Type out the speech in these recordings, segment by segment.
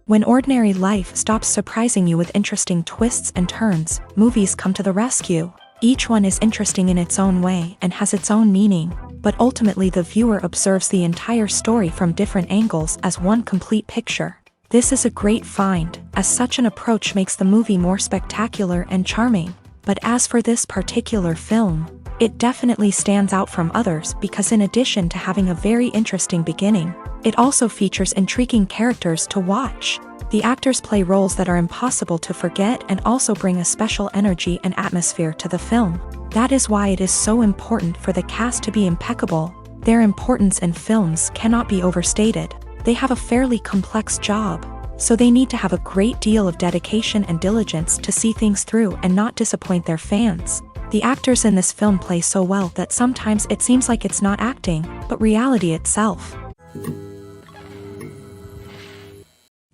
When ordinary life stops surprising you with interesting twists and turns, movies come to the rescue. Each one is interesting in its own way and has its own meaning, but ultimately the viewer observes the entire story from different angles as one complete picture. This is a great find, as such an approach makes the movie more spectacular and charming. But as for this particular film, it definitely stands out from others because in addition to having a very interesting beginning, it also features intriguing characters to watch. The actors play roles that are impossible to forget and also bring a special energy and atmosphere to the film. That is why it is so important for the cast to be impeccable. Their importance in films cannot be overstated. They have a fairly complex job, so they need to have a great deal of dedication and diligence to see things through and not disappoint their fans. The actors in this film play so well that sometimes it seems like it's not acting, but reality itself.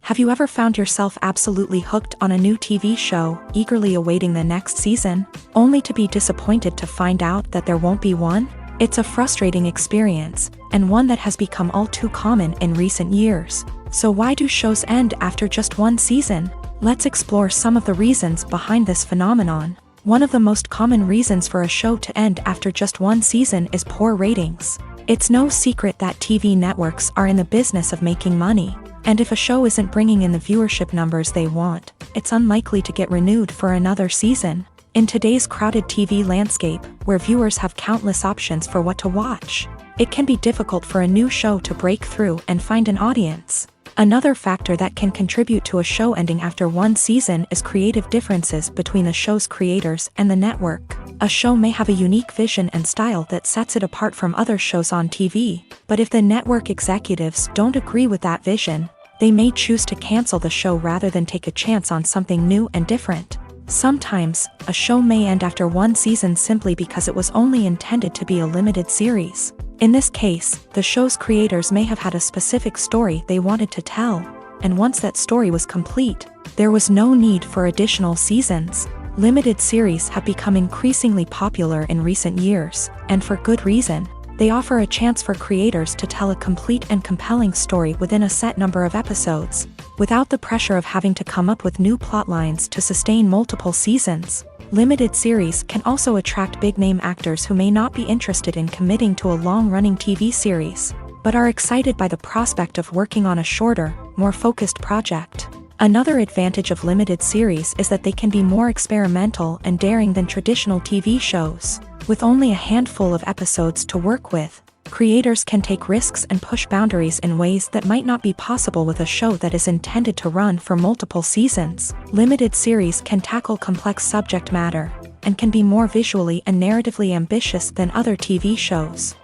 Have you ever found yourself absolutely hooked on a new TV show, eagerly awaiting the next season, only to be disappointed to find out that there won't be one? It's a frustrating experience, and one that has become all too common in recent years. So why do shows end after just one season? Let's explore some of the reasons behind this phenomenon. One of the most common reasons for a show to end after just one season is poor ratings. It's no secret that TV networks are in the business of making money. And if a show isn't bringing in the viewership numbers they want, it's unlikely to get renewed for another season. In today's crowded TV landscape, where viewers have countless options for what to watch, it can be difficult for a new show to break through and find an audience. Another factor that can contribute to a show ending after one season is creative differences between the show's creators and the network. A show may have a unique vision and style that sets it apart from other shows on TV, but if the network executives don't agree with that vision, they may choose to cancel the show rather than take a chance on something new and different. Sometimes, a show may end after one season simply because it was only intended to be a limited series. In this case, the show's creators may have had a specific story they wanted to tell, and once that story was complete, there was no need for additional seasons. Limited series have become increasingly popular in recent years, and for good reason. They offer a chance for creators to tell a complete and compelling story within a set number of episodes, without the pressure of having to come up with new plotlines to sustain multiple seasons. Limited series can also attract big-name actors who may not be interested in committing to a long-running TV series, but are excited by the prospect of working on a shorter, more focused project. Another advantage of limited series is that they can be more experimental and daring than traditional TV shows. With only a handful of episodes to work with, creators can take risks and push boundaries in ways that might not be possible with a show that is intended to run for multiple seasons. Limited series can tackle complex subject matter, and can be more visually and narratively ambitious than other TV shows.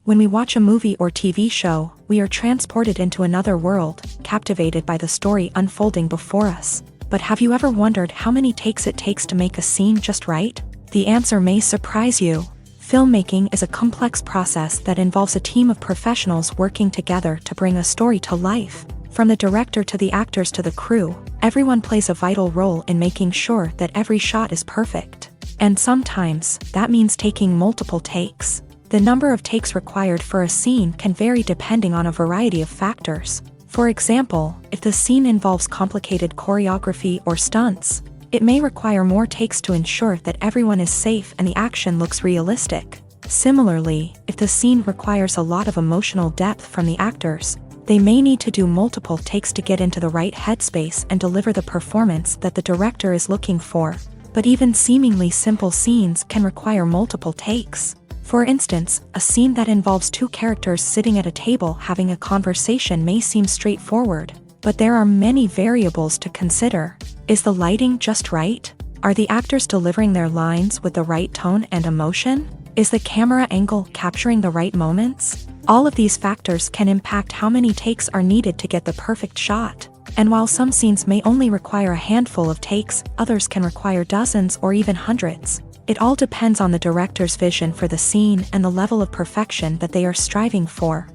When we watch a movie or TV show, we are transported into another world, captivated by the story unfolding before us. But have you ever wondered how many takes it takes to make a scene just right? The answer may surprise you. Filmmaking is a complex process that involves a team of professionals working together to bring a story to life. From the director to the actors to the crew, everyone plays a vital role in making sure that every shot is perfect. And sometimes, that means taking multiple takes. The number of takes required for a scene can vary depending on a variety of factors. For example, if the scene involves complicated choreography or stunts, it may require more takes to ensure that everyone is safe and the action looks realistic. Similarly, if the scene requires a lot of emotional depth from the actors, they may need to do multiple takes to get into the right headspace and deliver the performance that the director is looking for. But even seemingly simple scenes can require multiple takes. For instance, a scene that involves two characters sitting at a table having a conversation may seem straightforward, but there are many variables to consider. Is the lighting just right? Are the actors delivering their lines with the right tone and emotion? Is the camera angle capturing the right moments? All of these factors can impact how many takes are needed to get the perfect shot. And while some scenes may only require a handful of takes, others can require dozens or even hundreds. It all depends on the director's vision for the scene and the level of perfection that they are striving for.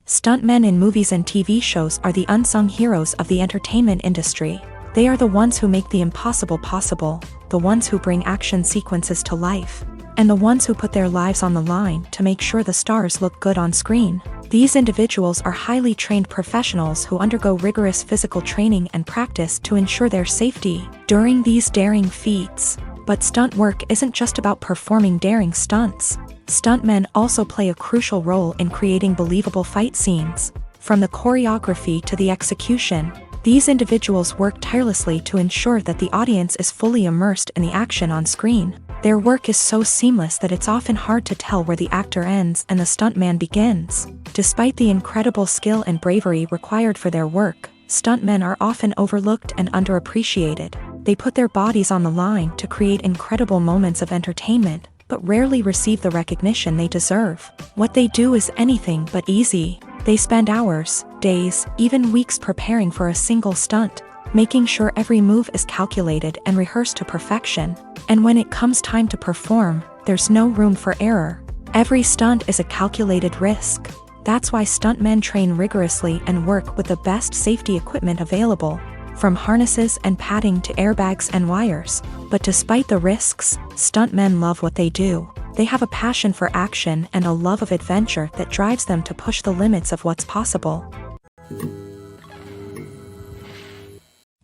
Stuntmen in movies and TV shows are the unsung heroes of the entertainment industry. They are the ones who make the impossible possible, the ones who bring action sequences to life. and the ones who put their lives on the line to make sure the stars look good on screen. These individuals are highly trained professionals who undergo rigorous physical training and practice to ensure their safety during these daring feats. But stunt work isn't just about performing daring stunts. Stuntmen also play a crucial role in creating believable fight scenes. From the choreography to the execution, these individuals work tirelessly to ensure that the audience is fully immersed in the action on screen. Their work is so seamless that it's often hard to tell where the actor ends and the stuntman begins. Despite the incredible skill and bravery required for their work, stuntmen are often overlooked and underappreciated. They put their bodies on the line to create incredible moments of entertainment, but rarely receive the recognition they deserve. What they do is anything but easy. They spend hours, days, even weeks preparing for a single stunt, making sure every move is calculated and rehearsed to perfection. And when it comes time to perform, there's no room for error. Every stunt is a calculated risk. That's why stuntmen train rigorously and work with the best safety equipment available, from harnesses and padding to airbags and wires. But despite the risks, stuntmen love what they do. They have a passion for action and a love of adventure that drives them to push the limits of what's possible.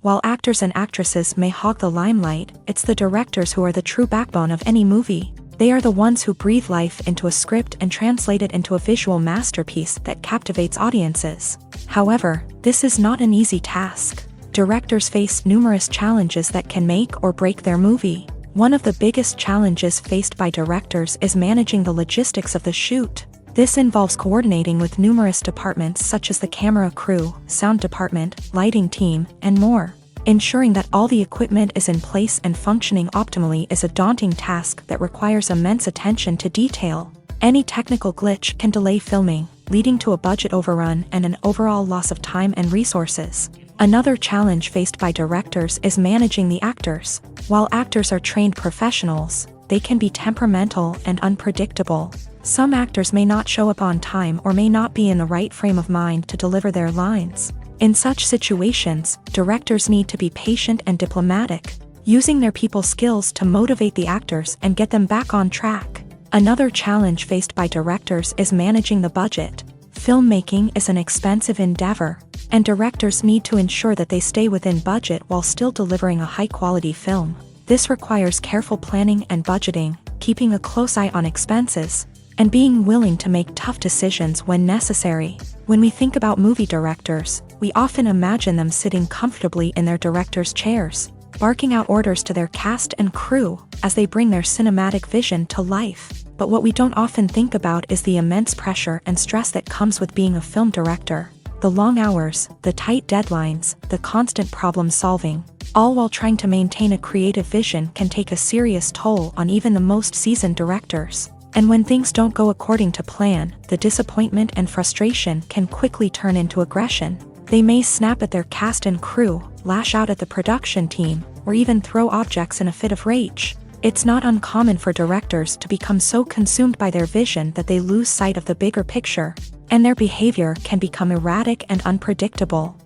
While actors and actresses may hog the limelight, it's the directors who are the true backbone of any movie. They are the ones who breathe life into a script and translate it into a visual masterpiece that captivates audiences. However, this is not an easy task. Directors face numerous challenges that can make or break their movie. One of the biggest challenges faced by directors is managing the logistics of the shoot. This involves coordinating with numerous departments such as the camera crew, sound department, lighting team, and more. Ensuring that all the equipment is in place and functioning optimally is a daunting task that requires immense attention to detail. Any technical glitch can delay filming, leading to a budget overrun and an overall loss of time and resources. Another challenge faced by directors is managing the actors. While actors are trained professionals, they can be temperamental and unpredictable. Some actors may not show up on time or may not be in the right frame of mind to deliver their lines. In such situations, directors need to be patient and diplomatic, using their people skills to motivate the actors and get them back on track. Another challenge faced by directors is managing the budget. Filmmaking is an expensive endeavor, and directors need to ensure that they stay within budget while still delivering a high-quality film. This requires careful planning and budgeting, keeping a close eye on expenses, and being willing to make tough decisions when necessary. When we think about movie directors, we often imagine them sitting comfortably in their director's chairs, barking out orders to their cast and crew as they bring their cinematic vision to life. But what we don't often think about is the immense pressure and stress that comes with being a film director. The long hours, the tight deadlines, the constant problem solving, all while trying to maintain a creative vision can take a serious toll on even the most seasoned directors. And when things don't go according to plan, the disappointment and frustration can quickly turn into aggression. They may snap at their cast and crew, lash out at the production team, or even throw objects in a fit of rage. It's not uncommon for directors to become so consumed by their vision that they lose sight of the bigger picture, and their behavior can become erratic and unpredictable.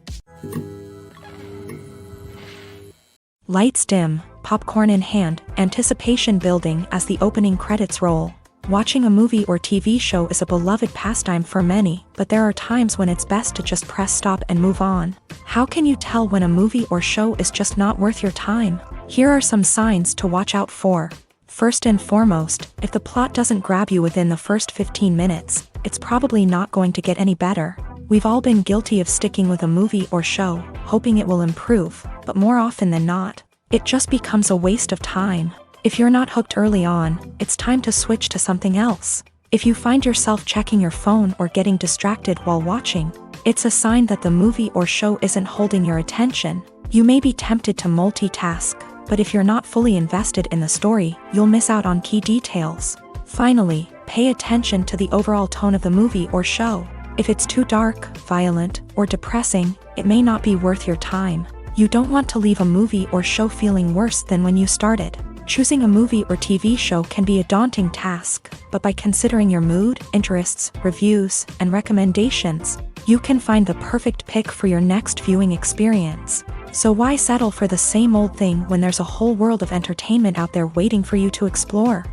Lights dim, popcorn in hand, anticipation building as the opening credits roll. Watching a movie or TV show is a beloved pastime for many, but there are times when it's best to just press stop and move on. How can you tell when a movie or show is just not worth your time? Here are some signs to watch out for. First and foremost, if the plot doesn't grab you within the first 15 minutes, it's probably not going to get any better. We've all been guilty of sticking with a movie or show, hoping it will improve, but more often than not, it just becomes a waste of time. If you're not hooked early on, it's time to switch to something else. If you find yourself checking your phone or getting distracted while watching, it's a sign that the movie or show isn't holding your attention. You may be tempted to multitask, but if you're not fully invested in the story, you'll miss out on key details. Finally, pay attention to the overall tone of the movie or show. If it's too dark, violent, or depressing, it may not be worth your time. You don't want to leave a movie or show feeling worse than when you started. Choosing a movie or TV show can be a daunting task, but by considering your mood, interests, reviews, and recommendations, you can find the perfect pick for your next viewing experience. So why settle for the same old thing when there's a whole world of entertainment out there waiting for you to explore?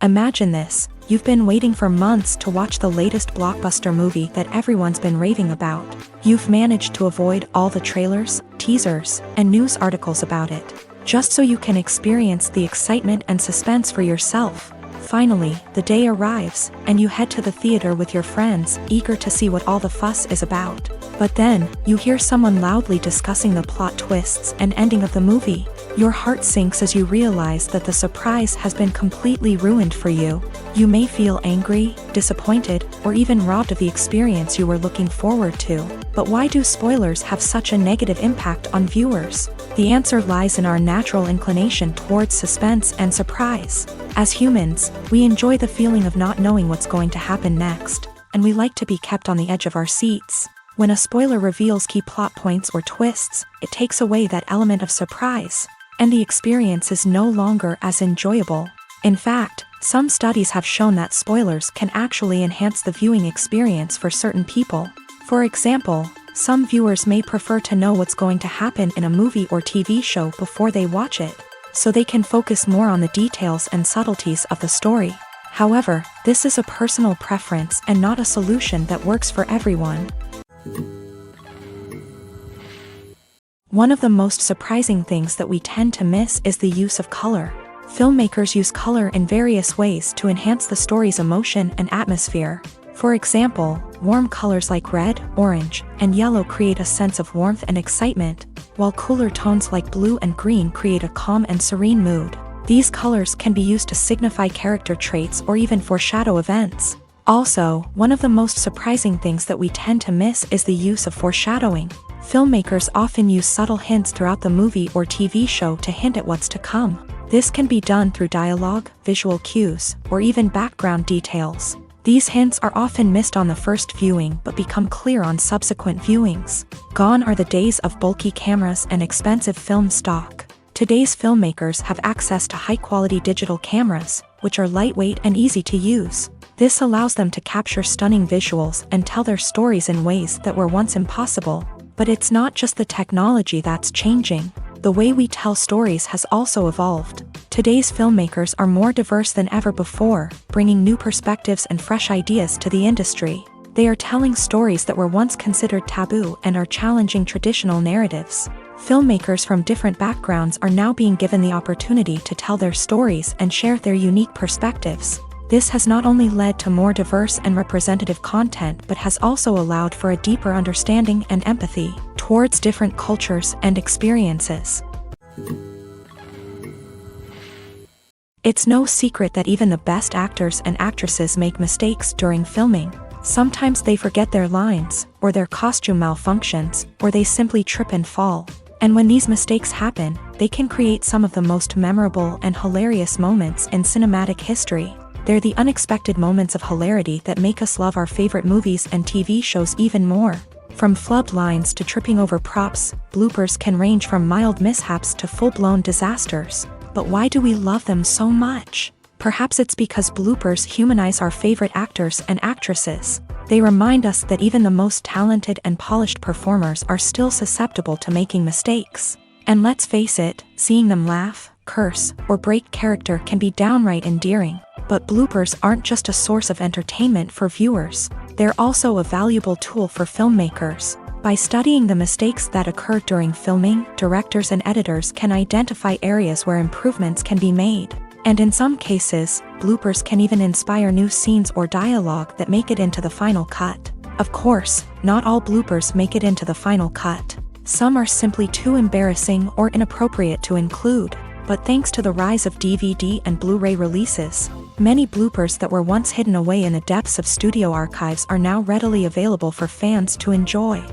Imagine this, you've been waiting for months to watch the latest blockbuster movie that everyone's been raving about. You've managed to avoid all the trailers, teasers, and news articles about it, just so you can experience the excitement and suspense for yourself. Finally, the day arrives, and you head to the theater with your friends, eager to see what all the fuss is about. But then, you hear someone loudly discussing the plot twists and ending of the movie. Your heart sinks as you realize that the surprise has been completely ruined for you. You may feel angry, disappointed, or even robbed of the experience you were looking forward to. But why do spoilers have such a negative impact on viewers? The answer lies in our natural inclination towards suspense and surprise. As humans, we enjoy the feeling of not knowing what's going to happen next, and we like to be kept on the edge of our seats. When a spoiler reveals key plot points or twists, it takes away that element of surprise, and the experience is no longer as enjoyable. In fact, some studies have shown that spoilers can actually enhance the viewing experience for certain people. For example, some viewers may prefer to know what's going to happen in a movie or TV show before they watch it, so they can focus more on the details and subtleties of the story. However, this is a personal preference and not a solution that works for everyone. One of the most surprising things that we tend to miss is the use of color. Filmmakers use color in various ways to enhance the story's emotion and atmosphere. For example, warm colors like red, orange, and yellow create a sense of warmth and excitement, while cooler tones like blue and green create a calm and serene mood. These colors can be used to signify character traits or even foreshadow events. Also, one of the most surprising things that we tend to miss is the use of foreshadowing. Filmmakers often use subtle hints throughout the movie or TV show to hint at what's to come. This can be done through dialogue, visual cues, or even background details. These hints are often missed on the first viewing but become clear on subsequent viewings. Gone are the days of bulky cameras and expensive film stock. Today's filmmakers have access to high-quality digital cameras, which are lightweight and easy to use. This allows them to capture stunning visuals and tell their stories in ways that were once impossible. But it's not just the technology that's changing. The way we tell stories has also evolved. Today's filmmakers are more diverse than ever before, bringing new perspectives and fresh ideas to the industry. They are telling stories that were once considered taboo and are challenging traditional narratives. Filmmakers from different backgrounds are now being given the opportunity to tell their stories and share their unique perspectives. This has not only led to more diverse and representative content but has also allowed for a deeper understanding and empathy towards different cultures and experiences. It's no secret that even the best actors and actresses make mistakes during filming. Sometimes they forget their lines, or their costume malfunctions, or they simply trip and fall. And when these mistakes happen, they can create some of the most memorable and hilarious moments in cinematic history. They're the unexpected moments of hilarity that make us love our favorite movies and TV shows even more. From flubbed lines to tripping over props, bloopers can range from mild mishaps to full-blown disasters. But why do we love them so much? Perhaps it's because bloopers humanize our favorite actors and actresses. They remind us that even the most talented and polished performers are still susceptible to making mistakes. And let's face it, seeing them laugh, curse, or break character can be downright endearing. But bloopers aren't just a source of entertainment for viewers. They're also a valuable tool for filmmakers. By studying the mistakes that occur during filming, directors and editors can identify areas where improvements can be made. And in some cases, bloopers can even inspire new scenes or dialogue that make it into the final cut. Of course, not all bloopers make it into the final cut. Some are simply too embarrassing or inappropriate to include. But thanks to the rise of DVD and Blu-ray releases, many bloopers that were once hidden away in the depths of studio archives are now readily available for fans to enjoy.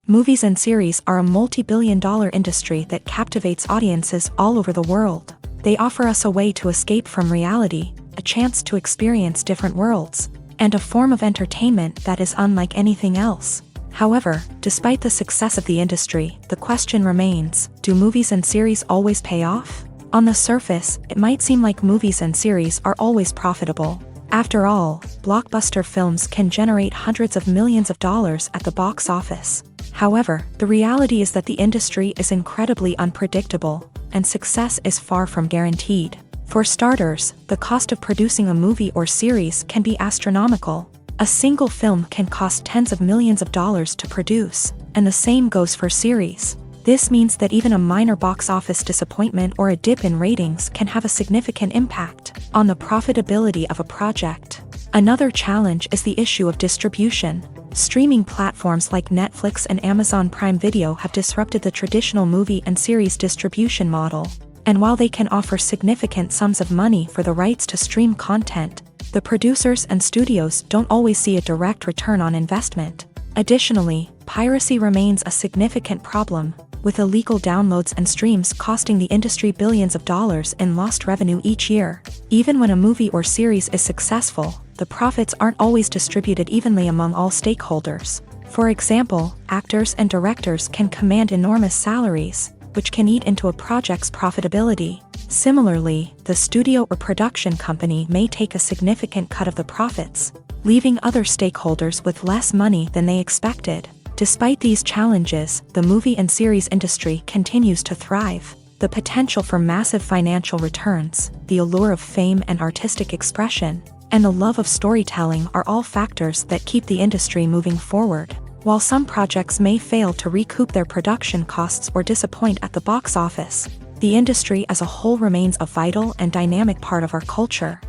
Movies and series are a multi-billion-dollar industry that captivates audiences all over the world. They offer us a way to escape from reality, a chance to experience different worlds, and a form of entertainment that is unlike anything else. However, despite the success of the industry, the question remains, do movies and series always pay off? On the surface, it might seem like movies and series are always profitable. After all, blockbuster films can generate hundreds of millions of dollars at the box office. However, the reality is that the industry is incredibly unpredictable, and success is far from guaranteed. For starters, the cost of producing a movie or series can be astronomical. A single film can cost tens of millions of dollars to produce, and the same goes for series. This means that even a minor box office disappointment or a dip in ratings can have a significant impact on the profitability of a project. Another challenge is the issue of distribution. Streaming platforms like Netflix and Amazon Prime Video have disrupted the traditional movie and series distribution model. And while they can offer significant sums of money for the rights to stream content, the producers and studios don't always see a direct return on investment. Additionally, piracy remains a significant problem, with illegal downloads and streams costing the industry billions of dollars in lost revenue each year. Even when a movie or series is successful, the profits aren't always distributed evenly among all stakeholders. For example, actors and directors can command enormous salaries, which can eat into a project's profitability. Similarly, the studio or production company may take a significant cut of the profits, leaving other stakeholders with less money than they expected. Despite these challenges, the movie and series industry continues to thrive. The potential for massive financial returns, the allure of fame and artistic expression, and the love of storytelling are all factors that keep the industry moving forward. While some projects may fail to recoup their production costs or disappoint at the box office, the industry as a whole remains a vital and dynamic part of our culture.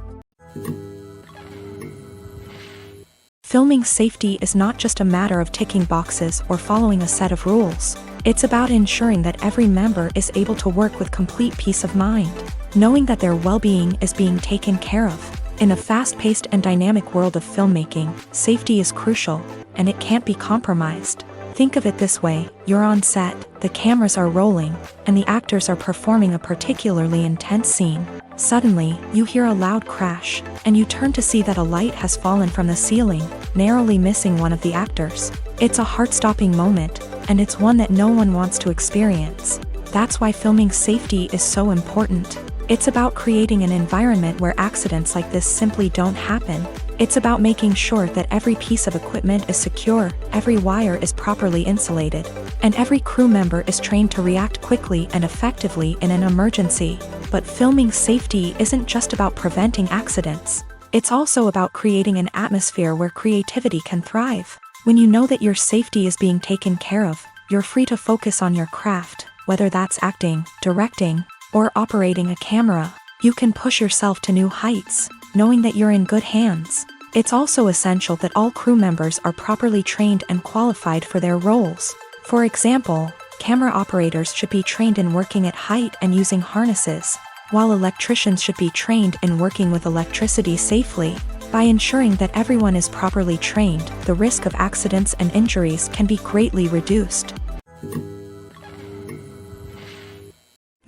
Filming safety is not just a matter of ticking boxes or following a set of rules. It's about ensuring that every member is able to work with complete peace of mind, knowing that their well-being is being taken care of. In a fast-paced and dynamic world of filmmaking, safety is crucial, and it can't be compromised. Think of it this way: you're on set, the cameras are rolling, and the actors are performing a particularly intense scene. Suddenly, you hear a loud crash, and you turn to see that a light has fallen from the ceiling, narrowly missing one of the actors. It's a heart-stopping moment, and it's one that no one wants to experience. That's why filming safety is so important. It's about creating an environment where accidents like this simply don't happen. It's about making sure that every piece of equipment is secure, every wire is properly insulated, and every crew member is trained to react quickly and effectively in an emergency. But filming safety isn't just about preventing accidents. It's also about creating an atmosphere where creativity can thrive. When you know that your safety is being taken care of, you're free to focus on your craft, whether that's acting, directing, or operating a camera. You can push yourself to new heights, knowing that you're in good hands. It's also essential that all crew members are properly trained and qualified for their roles. For example, camera operators should be trained in working at height and using harnesses, while electricians should be trained in working with electricity safely. By ensuring that everyone is properly trained, the risk of accidents and injuries can be greatly reduced.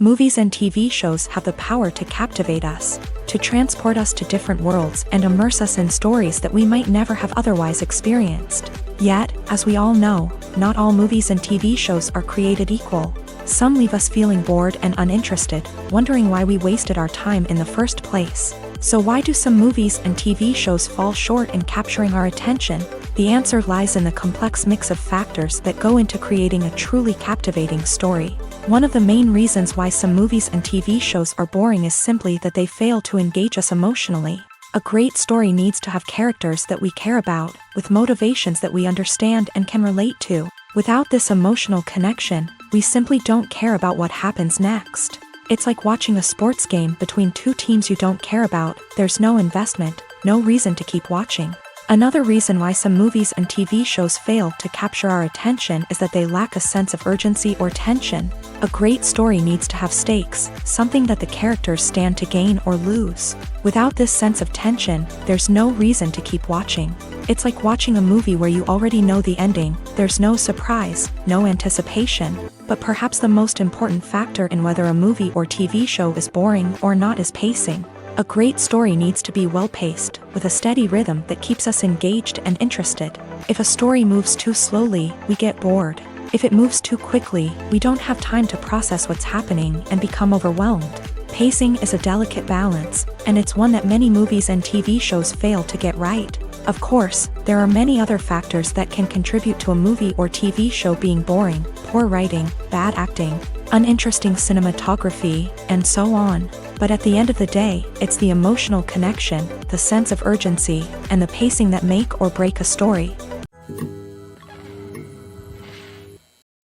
Movies and TV shows have the power to captivate us, to transport us to different worlds and immerse us in stories that we might never have otherwise experienced. Yet, as we all know, not all movies and TV shows are created equal. Some leave us feeling bored and uninterested, wondering why we wasted our time in the first place. So why do some movies and TV shows fall short in capturing our attention? The answer lies in the complex mix of factors that go into creating a truly captivating story. One of the main reasons why some movies and TV shows are boring is simply that they fail to engage us emotionally. A great story needs to have characters that we care about, with motivations that we understand and can relate to. Without this emotional connection, we simply don't care about what happens next. It's like watching a sports game between two teams you don't care about. There's no investment, no reason to keep watching. Another reason why some movies and TV shows fail to capture our attention is that they lack a sense of urgency or tension. A great story needs to have stakes, something that the characters stand to gain or lose. Without this sense of tension, there's no reason to keep watching. It's like watching a movie where you already know the ending. There's no surprise, no anticipation. But perhaps the most important factor in whether a movie or TV show is boring or not is pacing. A great story needs to be well-paced, with a steady rhythm that keeps us engaged and interested. If a story moves too slowly, we get bored. If it moves too quickly, we don't have time to process what's happening and become overwhelmed. Pacing is a delicate balance, and it's one that many movies and TV shows fail to get right. Of course, there are many other factors that can contribute to a movie or TV show being boring: poor writing, bad acting, uninteresting cinematography, and so on. But at the end of the day, it's the emotional connection, the sense of urgency, and the pacing that make or break a story.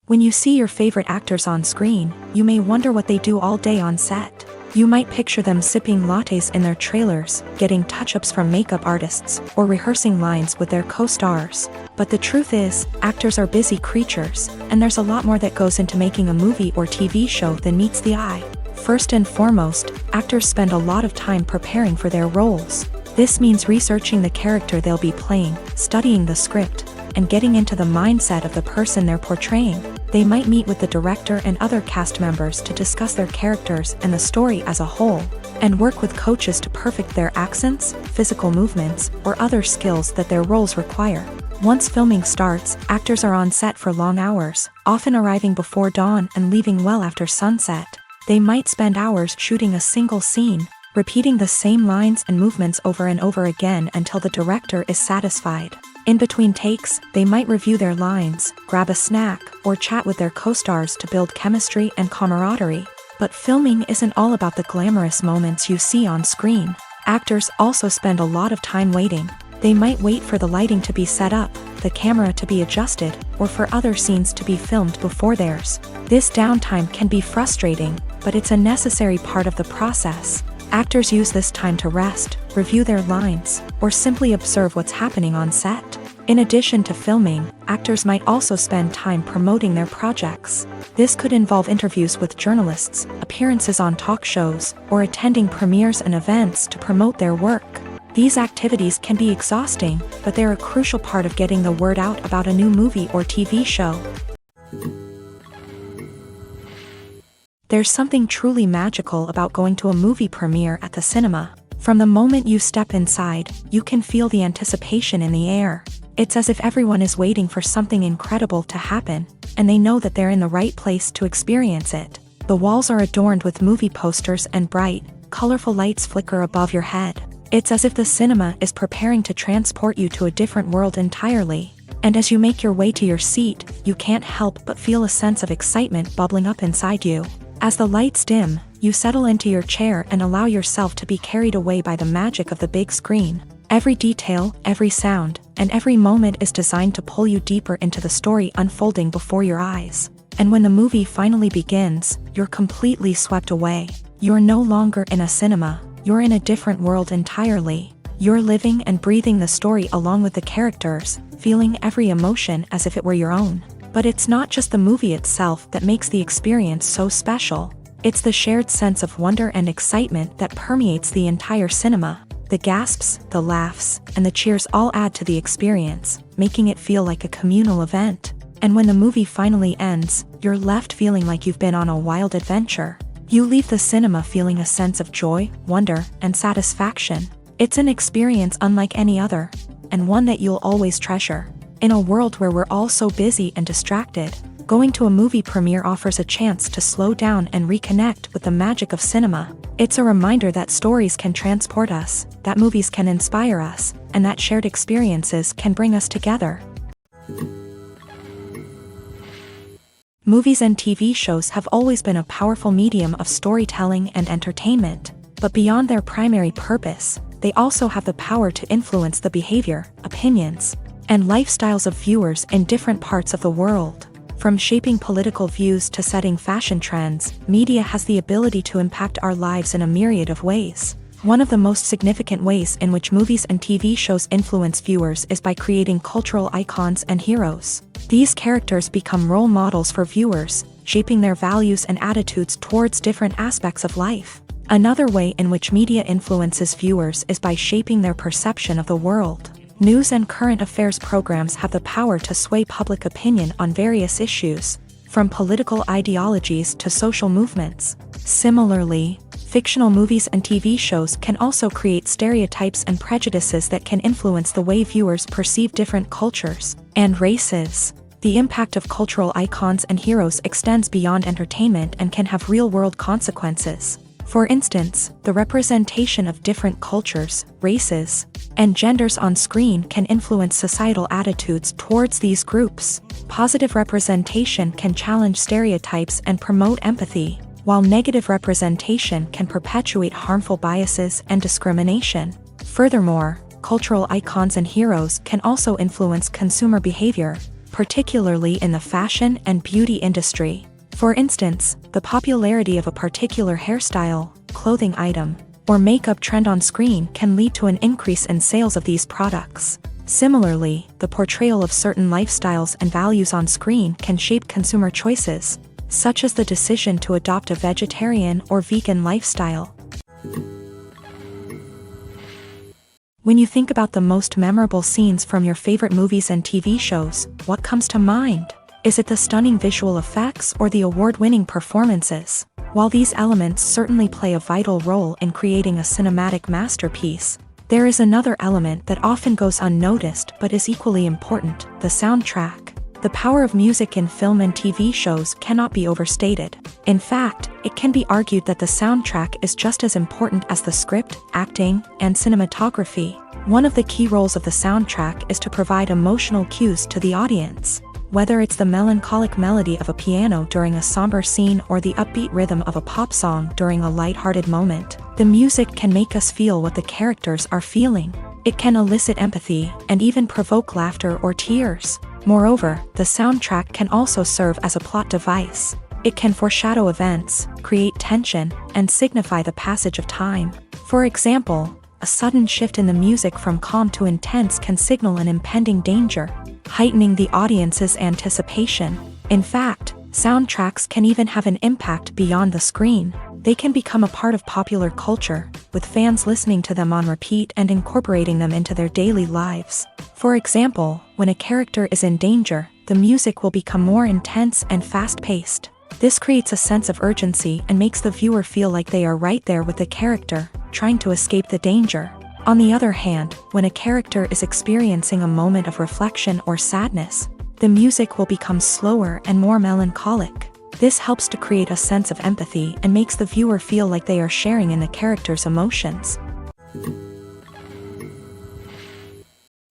When you see your favorite actors on screen, you may wonder what they do all day on set. You might picture them sipping lattes in their trailers, getting touch-ups from makeup artists, or rehearsing lines with their co-stars. But the truth is, actors are busy creatures, and there's a lot more that goes into making a movie or TV show than meets the eye. First and foremost, actors spend a lot of time preparing for their roles. This means researching the character they'll be playing, studying the script, and getting into the mindset of the person they're portraying. They might meet with the director and other cast members to discuss their characters and the story as a whole, and work with coaches to perfect their accents, physical movements, or other skills that their roles require. Once filming starts, actors are on set for long hours, often arriving before dawn and leaving well after sunset. They might spend hours shooting a single scene, repeating the same lines and movements over and over again until the director is satisfied. In between takes, they might review their lines, grab a snack, or chat with their co-stars to build chemistry and camaraderie. But filming isn't all about the glamorous moments you see on screen. Actors also spend a lot of time waiting. They might wait for the lighting to be set up, the camera to be adjusted, or for other scenes to be filmed before theirs. This downtime can be frustrating, but it's a necessary part of the process. Actors use this time to rest, review their lines, or simply observe what's happening on set. In addition to filming, actors might also spend time promoting their projects. This could involve interviews with journalists, appearances on talk shows, or attending premieres and events to promote their work. These activities can be exhausting, but they're a crucial part of getting the word out about a new movie or TV show. There's something truly magical about going to a movie premiere at the cinema. From the moment you step inside, you can feel the anticipation in the air. It's as if everyone is waiting for something incredible to happen, and they know that they're in the right place to experience it. The walls are adorned with movie posters and bright, colorful lights flicker above your head. It's as if the cinema is preparing to transport you to a different world entirely. And as you make your way to your seat, you can't help but feel a sense of excitement bubbling up inside you. As the lights dim, you settle into your chair and allow yourself to be carried away by the magic of the big screen. Every detail, every sound, and every moment is designed to pull you deeper into the story unfolding before your eyes. And when the movie finally begins, you're completely swept away. You're no longer in a cinema, you're in a different world entirely. You're living and breathing the story along with the characters, feeling every emotion as if it were your own. But it's not just the movie itself that makes the experience so special. It's the shared sense of wonder and excitement that permeates the entire cinema. The gasps, the laughs, and the cheers all add to the experience, making it feel like a communal event. And when the movie finally ends, you're left feeling like you've been on a wild adventure. You leave the cinema feeling a sense of joy, wonder, and satisfaction. It's an experience unlike any other, and one that you'll always treasure. In a world where we're all so busy and distracted, going to a movie premiere offers a chance to slow down and reconnect with the magic of cinema. It's a reminder that stories can transport us, that movies can inspire us, and that shared experiences can bring us together. Movies and TV shows have always been a powerful medium of storytelling and entertainment, but beyond their primary purpose, they also have the power to influence the behavior, opinions, and lifestyles of viewers in different parts of the world. From shaping political views to setting fashion trends, media has the ability to impact our lives in a myriad of ways. One of the most significant ways in which movies and TV shows influence viewers is by creating cultural icons and heroes. These characters become role models for viewers, shaping their values and attitudes towards different aspects of life. Another way in which media influences viewers is by shaping their perception of the world. News and current affairs programs have the power to sway public opinion on various issues, from political ideologies to social movements. Similarly, fictional movies and TV shows can also create stereotypes and prejudices that can influence the way viewers perceive different cultures and races. The impact of cultural icons and heroes extends beyond entertainment and can have real-world consequences. For instance, the representation of different cultures, races, and genders on screen can influence societal attitudes towards these groups. Positive representation can challenge stereotypes and promote empathy, while negative representation can perpetuate harmful biases and discrimination. Furthermore, cultural icons and heroes can also influence consumer behavior, particularly in the fashion and beauty industry. For instance, the popularity of a particular hairstyle, clothing item, or makeup trend on screen can lead to an increase in sales of these products. Similarly, the portrayal of certain lifestyles and values on screen can shape consumer choices, such as the decision to adopt a vegetarian or vegan lifestyle. When you think about the most memorable scenes from your favorite movies and TV shows, what comes to mind? Is it the stunning visual effects or the award-winning performances? While these elements certainly play a vital role in creating a cinematic masterpiece, there is another element that often goes unnoticed but is equally important: the soundtrack. The power of music in film and TV shows cannot be overstated. In fact, it can be argued that the soundtrack is just as important as the script, acting, and cinematography. One of the key roles of the soundtrack is to provide emotional cues to the audience. Whether it's the melancholic melody of a piano during a somber scene or the upbeat rhythm of a pop song during a light-hearted moment, the music can make us feel what the characters are feeling. It can elicit empathy and even provoke laughter or tears. Moreover, the soundtrack can also serve as a plot device. It can foreshadow events, create tension, and signify the passage of time. For example, a sudden shift in the music from calm to intense can signal an impending danger, heightening the audience's anticipation. In fact, soundtracks can even have an impact beyond the screen. They can become a part of popular culture, with fans listening to them on repeat and incorporating them into their daily lives. For example, when a character is in danger, the music will become more intense and fast-paced. This creates a sense of urgency and makes the viewer feel like they are right there with the character, trying to escape the danger. On the other hand, when a character is experiencing a moment of reflection or sadness, the music will become slower and more melancholic. This helps to create a sense of empathy and makes the viewer feel like they are sharing in the character's emotions.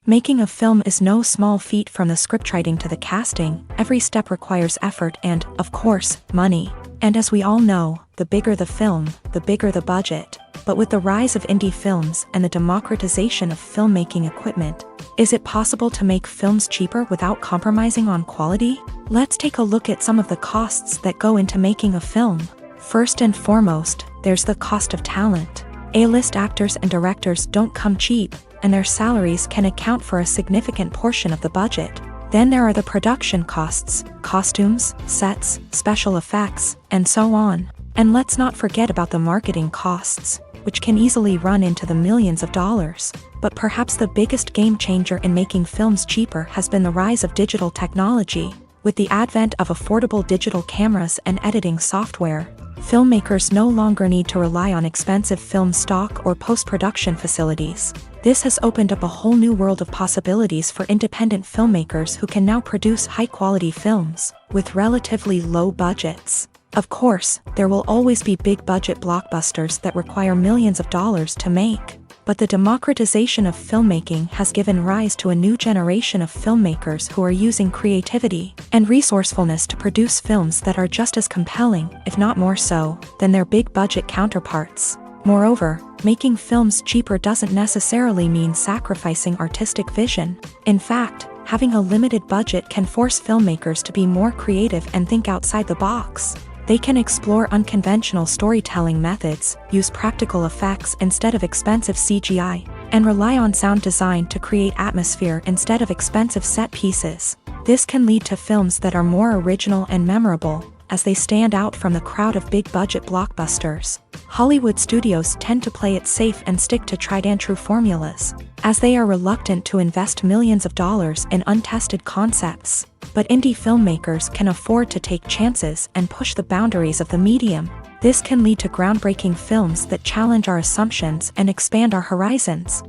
Making a film is no small feat. From the scriptwriting to the casting, every step requires effort and, of course, money. And as we all know, the bigger the film, the bigger the budget. But with the rise of indie films and the democratization of filmmaking equipment, is it possible to make films cheaper without compromising on quality? Let's take a look at some of the costs that go into making a film. First and foremost, there's the cost of talent. A-list actors and directors don't come cheap, and their salaries can account for a significant portion of the budget. Then there are the production costs, costumes, sets, special effects, and so on. And let's not forget about the marketing costs, which can easily run into the millions of dollars. But perhaps the biggest game changer in making films cheaper has been the rise of digital technology. With the advent of affordable digital cameras and editing software, filmmakers no longer need to rely on expensive film stock or post-production facilities. This has opened up a whole new world of possibilities for independent filmmakers who can now produce high-quality films with relatively low budgets. Of course, there will always be big-budget blockbusters that require millions of dollars to make. But the democratization of filmmaking has given rise to a new generation of filmmakers who are using creativity and resourcefulness to produce films that are just as compelling, if not more so, than their big-budget counterparts. Moreover, making films cheaper doesn't necessarily mean sacrificing artistic vision. In fact, having a limited budget can force filmmakers to be more creative and think outside the box. They can explore unconventional storytelling methods, use practical effects instead of expensive CGI, and rely on sound design to create atmosphere instead of expensive set pieces. This can lead to films that are more original and memorable, as they stand out from the crowd of big-budget blockbusters. Hollywood studios tend to play it safe and stick to tried-and-true formulas, as they are reluctant to invest millions of dollars in untested concepts. But indie filmmakers can afford to take chances and push the boundaries of the medium. This can lead to groundbreaking films that challenge our assumptions and expand our horizons.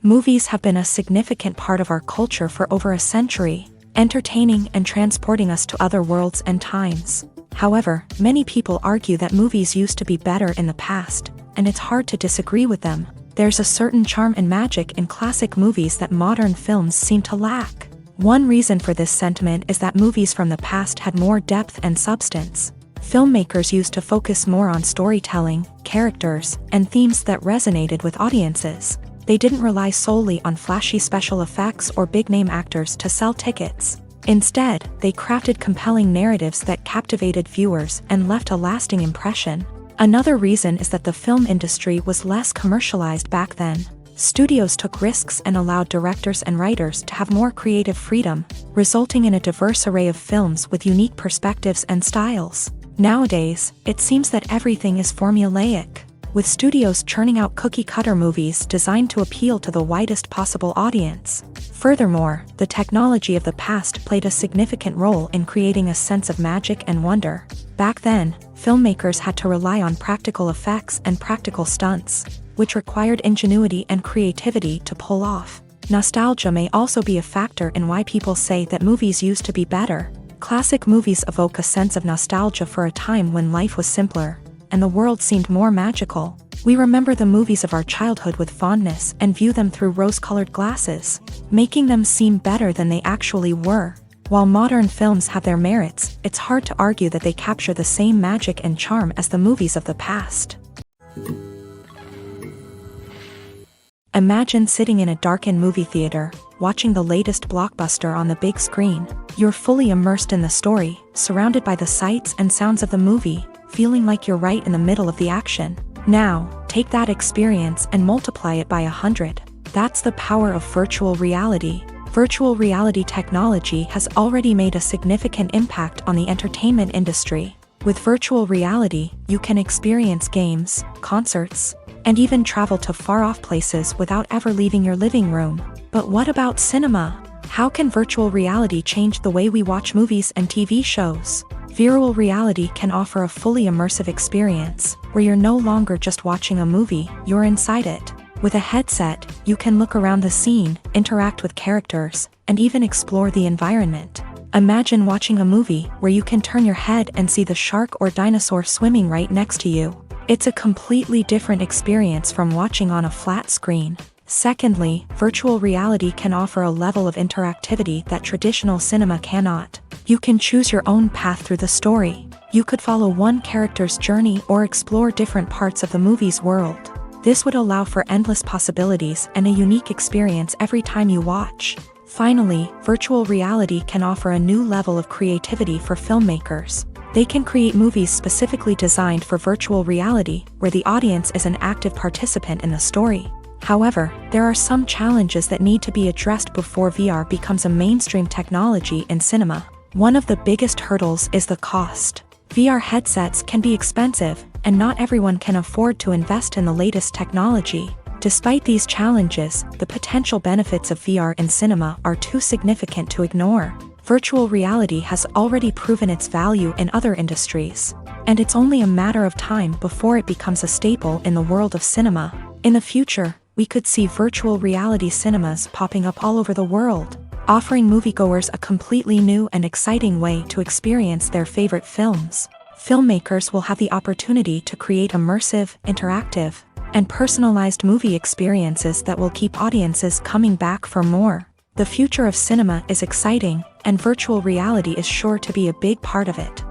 Movies have been a significant part of our culture for over a century, entertaining and transporting us to other worlds and times. However, many people argue that movies used to be better in the past, and it's hard to disagree with them. There's a certain charm and magic in classic movies that modern films seem to lack. One reason for this sentiment is that movies from the past had more depth and substance. Filmmakers used to focus more on storytelling, characters, and themes that resonated with audiences. They didn't rely solely on flashy special effects or big-name actors to sell tickets. Instead, they crafted compelling narratives that captivated viewers and left a lasting impression. Another reason is that the film industry was less commercialized back then. Studios took risks and allowed directors and writers to have more creative freedom, resulting in a diverse array of films with unique perspectives and styles. Nowadays, it seems that everything is formulaic, with studios churning out cookie-cutter movies designed to appeal to the widest possible audience. Furthermore, the technology of the past played a significant role in creating a sense of magic and wonder. Back then, filmmakers had to rely on practical effects and practical stunts, which required ingenuity and creativity to pull off. Nostalgia may also be a factor in why people say that movies used to be better. Classic movies evoke a sense of nostalgia for a time when life was simpler, and the world seemed more magical. We remember the movies of our childhood with fondness and view them through rose-colored glasses, making them seem better than they actually were. While modern films have their merits, it's hard to argue that they capture the same magic and charm as the movies of the past. Imagine sitting in a darkened movie theater, watching the latest blockbuster on the big screen. You're fully immersed in the story, surrounded by the sights and sounds of the movie, feeling like you're right in the middle of the action. Now, take that experience and multiply it by 100. That's the power of virtual reality. Virtual reality technology has already made a significant impact on the entertainment industry. With virtual reality, you can experience games, concerts, and even travel to far-off places without ever leaving your living room. But what about cinema? How can virtual reality change the way we watch movies and TV shows? Virtual reality can offer a fully immersive experience, where you're no longer just watching a movie, you're inside it. With a headset, you can look around the scene, interact with characters, and even explore the environment. Imagine watching a movie where you can turn your head and see the shark or dinosaur swimming right next to you. It's a completely different experience from watching on a flat screen. Secondly, virtual reality can offer a level of interactivity that traditional cinema cannot. You can choose your own path through the story. You could follow one character's journey or explore different parts of the movie's world. This would allow for endless possibilities and a unique experience every time you watch. Finally, virtual reality can offer a new level of creativity for filmmakers. They can create movies specifically designed for virtual reality, where the audience is an active participant in the story. However, there are some challenges that need to be addressed before VR becomes a mainstream technology in cinema. One of the biggest hurdles is the cost. VR headsets can be expensive, and not everyone can afford to invest in the latest technology. Despite these challenges, the potential benefits of VR in cinema are too significant to ignore. Virtual reality has already proven its value in other industries, and it's only a matter of time before it becomes a staple in the world of cinema. In the future, we could see virtual reality cinemas popping up all over the world, offering moviegoers a completely new and exciting way to experience their favorite films. Filmmakers will have the opportunity to create immersive, interactive, and personalized movie experiences that will keep audiences coming back for more. The future of cinema is exciting, and virtual reality is sure to be a big part of it.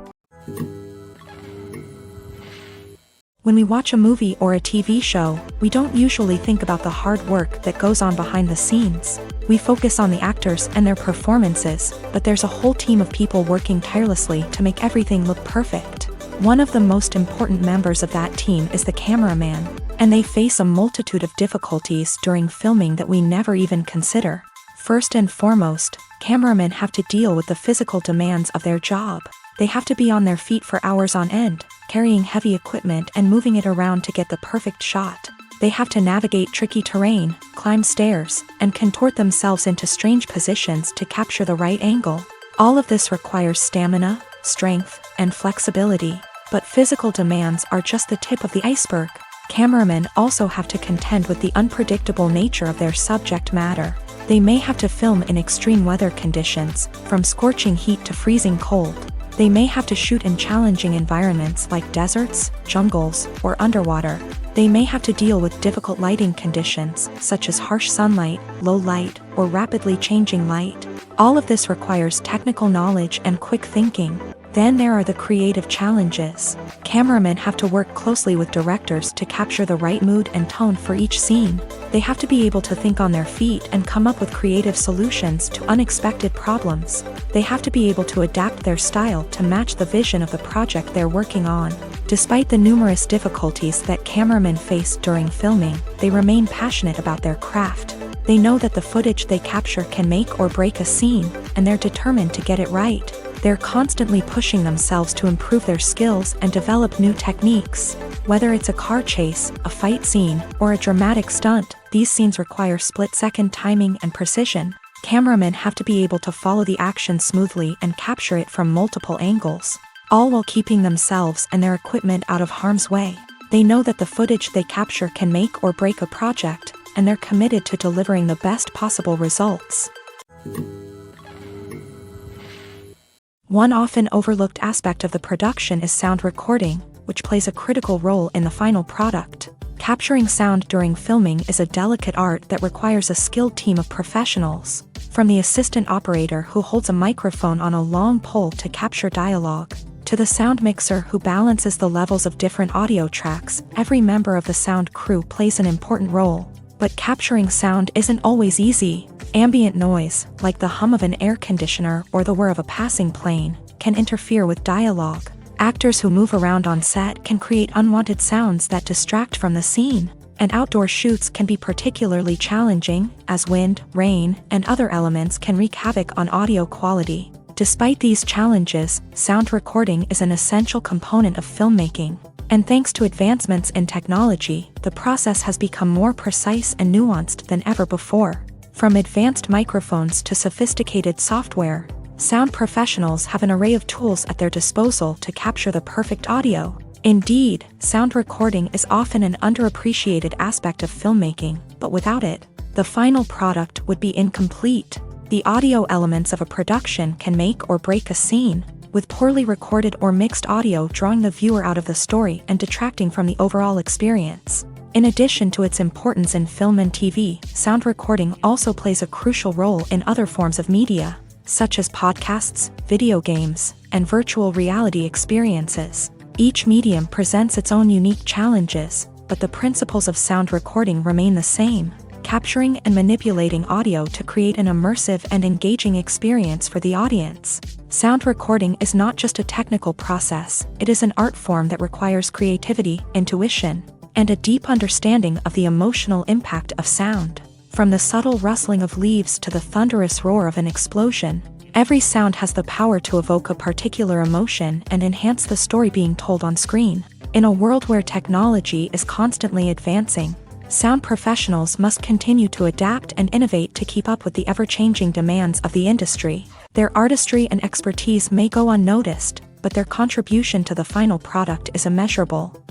When we watch a movie or a TV show, we don't usually think about the hard work that goes on behind the scenes. We focus on the actors and their performances, but there's a whole team of people working tirelessly to make everything look perfect. One of the most important members of that team is the cameraman, and they face a multitude of difficulties during filming that we never even consider. First and foremost, cameramen have to deal with the physical demands of their job. They have to be on their feet for hours on end, carrying heavy equipment and moving it around to get the perfect shot. They have to navigate tricky terrain, climb stairs, and contort themselves into strange positions to capture the right angle. All of this requires stamina, strength, and flexibility. But physical demands are just the tip of the iceberg. Cameramen also have to contend with the unpredictable nature of their subject matter. They may have to film in extreme weather conditions, from scorching heat to freezing cold. They may have to shoot in challenging environments like deserts, jungles, or underwater. They may have to deal with difficult lighting conditions, such as harsh sunlight, low light, or rapidly changing light. All of this requires technical knowledge and quick thinking. Then there are the creative challenges. Cameramen have to work closely with directors to capture the right mood and tone for each scene. They have to be able to think on their feet and come up with creative solutions to unexpected problems. They have to be able to adapt their style to match the vision of the project they're working on. Despite the numerous difficulties that cameramen face during filming, they remain passionate about their craft. They know that the footage they capture can make or break a scene, and they're determined to get it right. They're constantly pushing themselves to improve their skills and develop new techniques. Whether it's a car chase, a fight scene, or a dramatic stunt, these scenes require split-second timing and precision. Cameramen have to be able to follow the action smoothly and capture it from multiple angles, all while keeping themselves and their equipment out of harm's way. They know that the footage they capture can make or break a project, and they're committed to delivering the best possible results. One often overlooked aspect of the production is sound recording, which plays a critical role in the final product. Capturing sound during filming is a delicate art that requires a skilled team of professionals. From the assistant operator who holds a microphone on a long pole to capture dialogue, to the sound mixer who balances the levels of different audio tracks, every member of the sound crew plays an important role. But capturing sound isn't always easy. Ambient noise, like the hum of an air conditioner or the whir of a passing plane, can interfere with dialogue. Actors who move around on set can create unwanted sounds that distract from the scene. And outdoor shoots can be particularly challenging, as wind, rain, and other elements can wreak havoc on audio quality. Despite these challenges, sound recording is an essential component of filmmaking. And thanks to advancements in technology, the process has become more precise and nuanced than ever before. From advanced microphones to sophisticated software, sound professionals have an array of tools at their disposal to capture the perfect audio. Indeed, sound recording is often an underappreciated aspect of filmmaking, but without it, the final product would be incomplete. The audio elements of a production can make or break a scene, with poorly recorded or mixed audio drawing the viewer out of the story and detracting from the overall experience. In addition to its importance in film and TV, sound recording also plays a crucial role in other forms of media, such as podcasts, video games, and virtual reality experiences. Each medium presents its own unique challenges, but the principles of sound recording remain the same: capturing and manipulating audio to create an immersive and engaging experience for the audience. Sound recording is not just a technical process, it is an art form that requires creativity, intuition, and a deep understanding of the emotional impact of sound. From the subtle rustling of leaves to the thunderous roar of an explosion, every sound has the power to evoke a particular emotion and enhance the story being told on screen. In a world where technology is constantly advancing, sound professionals must continue to adapt and innovate to keep up with the ever-changing demands of the industry. Their artistry and expertise may go unnoticed, but their contribution to the final product is immeasurable.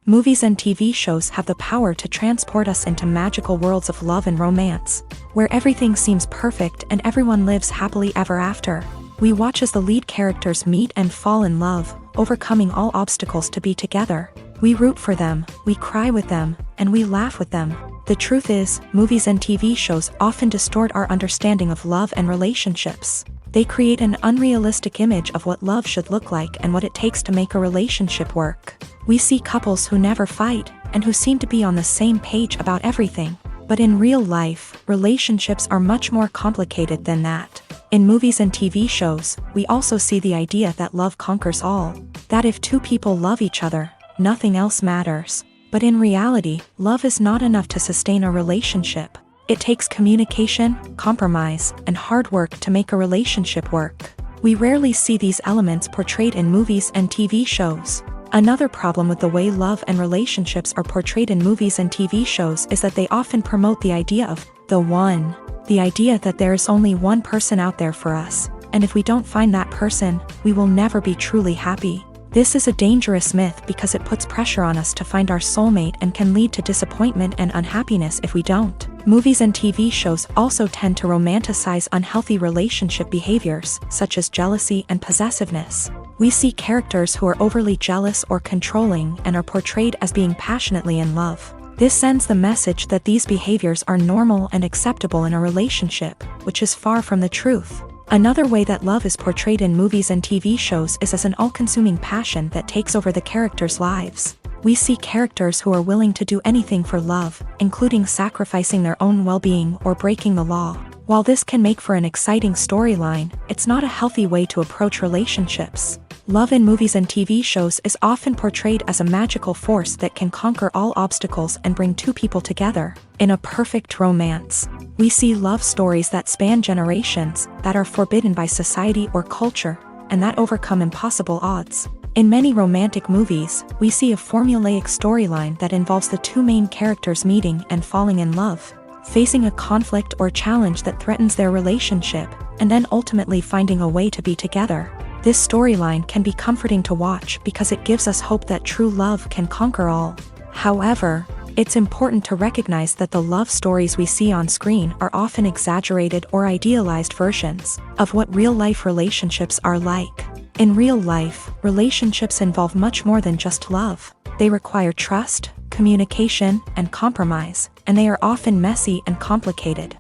Movies and TV shows have the power to transport us into magical worlds of love and romance, where everything seems perfect and everyone lives happily ever after. We watch as the lead characters meet and fall in love, overcoming all obstacles to be together. We root for them, we cry with them, and we laugh with them. The truth is, movies and TV shows often distort our understanding of love and relationships. They create an unrealistic image of what love should look like and what it takes to make a relationship work. We see couples who never fight, and who seem to be on the same page about everything. But in real life, relationships are much more complicated than that. In movies and TV shows, we also see the idea that love conquers all. That if two people love each other, nothing else matters. But in reality, love is not enough to sustain a relationship. It takes communication, compromise, and hard work to make a relationship work. We rarely see these elements portrayed in movies and TV shows. Another problem with the way love and relationships are portrayed in movies and TV shows is that they often promote the idea of the one. The idea that there is only one person out there for us, and if we don't find that person, we will never be truly happy. This is a dangerous myth because it puts pressure on us to find our soulmate and can lead to disappointment and unhappiness if we don't. Movies and TV shows also tend to romanticize unhealthy relationship behaviors, such as jealousy and possessiveness. We see characters who are overly jealous or controlling and are portrayed as being passionately in love. This sends the message that these behaviors are normal and acceptable in a relationship, which is far from the truth. Another way that love is portrayed in movies and TV shows is as an all-consuming passion that takes over the characters' lives. We see characters who are willing to do anything for love, including sacrificing their own well-being or breaking the law. While this can make for an exciting storyline, it's not a healthy way to approach relationships. Love in movies and TV shows is often portrayed as a magical force that can conquer all obstacles and bring two people together. In a perfect romance, we see love stories that span generations, that are forbidden by society or culture, and that overcome impossible odds. In many romantic movies, we see a formulaic storyline that involves the two main characters meeting and falling in love, facing a conflict or challenge that threatens their relationship, and then ultimately finding a way to be together. This storyline can be comforting to watch because it gives us hope that true love can conquer all. However, it's important to recognize that the love stories we see on screen are often exaggerated or idealized versions of what real-life relationships are like. In real life, relationships involve much more than just love. They require trust, communication, and compromise, and they are often messy and complicated.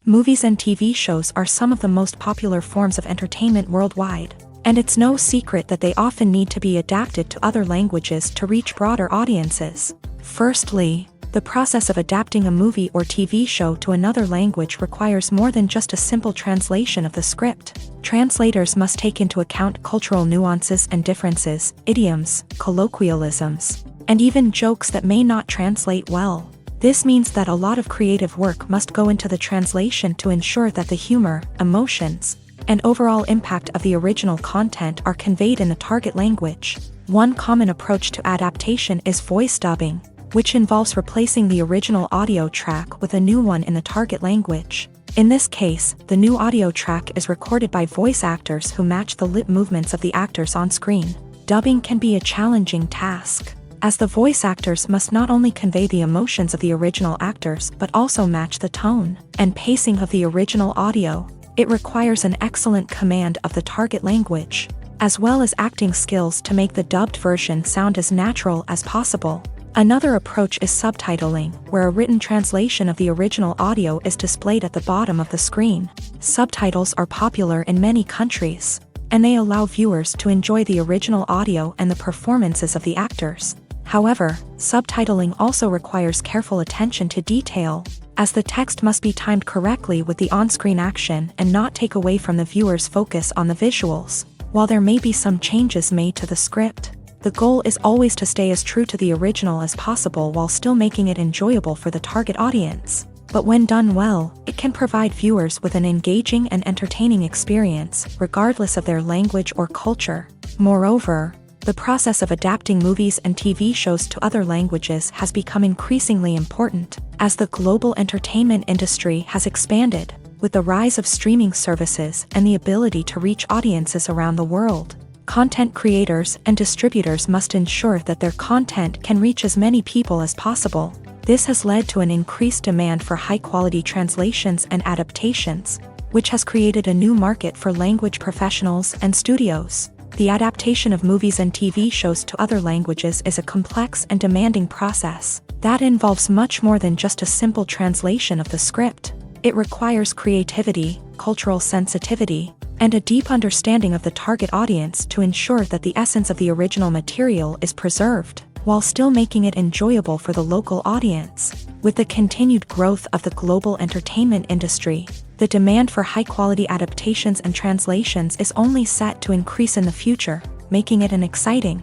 Movies and TV shows are some of the most popular forms of entertainment worldwide, and it's no secret that they often need to be adapted to other languages to reach broader audiences. Firstly, the process of adapting a movie or TV show to another language requires more than just a simple translation of the script. Translators must take into account cultural nuances and differences, idioms, colloquialisms, and even jokes that may not translate well. This means that a lot of creative work must go into the translation to ensure that the humor, emotions, and overall impact of the original content are conveyed in the target language. One common approach to adaptation is voice dubbing, which involves replacing the original audio track with a new one in the target language. In this case, the new audio track is recorded by voice actors who match the lip movements of the actors on screen. Dubbing can be a challenging task, as the voice actors must not only convey the emotions of the original actors but also match the tone and pacing of the original audio. It requires an excellent command of the target language, as well as acting skills to make the dubbed version sound as natural as possible. Another approach is subtitling, where a written translation of the original audio is displayed at the bottom of the screen. Subtitles are popular in many countries, and they allow viewers to enjoy the original audio and the performances of the actors. However, subtitling also requires careful attention to detail, as the text must be timed correctly with the on-screen action and not take away from the viewer's focus on the visuals. While there may be some changes made to the script, the goal is always to stay as true to the original as possible while still making it enjoyable for the target audience. But when done well, it can provide viewers with an engaging and entertaining experience, regardless of their language or culture. Moreover, the process of adapting movies and TV shows to other languages has become increasingly important, as the global entertainment industry has expanded, with the rise of streaming services and the ability to reach audiences around the world. Content creators and distributors must ensure that their content can reach as many people as possible. This has led to an increased demand for high-quality translations and adaptations, which has created a new market for language professionals and studios. The adaptation of movies and TV shows to other languages is a complex and demanding process that involves much more than just a simple translation of the script. It requires creativity, cultural sensitivity, and a deep understanding of the target audience to ensure that the essence of the original material is preserved, while still making it enjoyable for the local audience. With the continued growth of the global entertainment industry, the demand for high-quality adaptations and translations is only set to increase in the future, making it an exciting.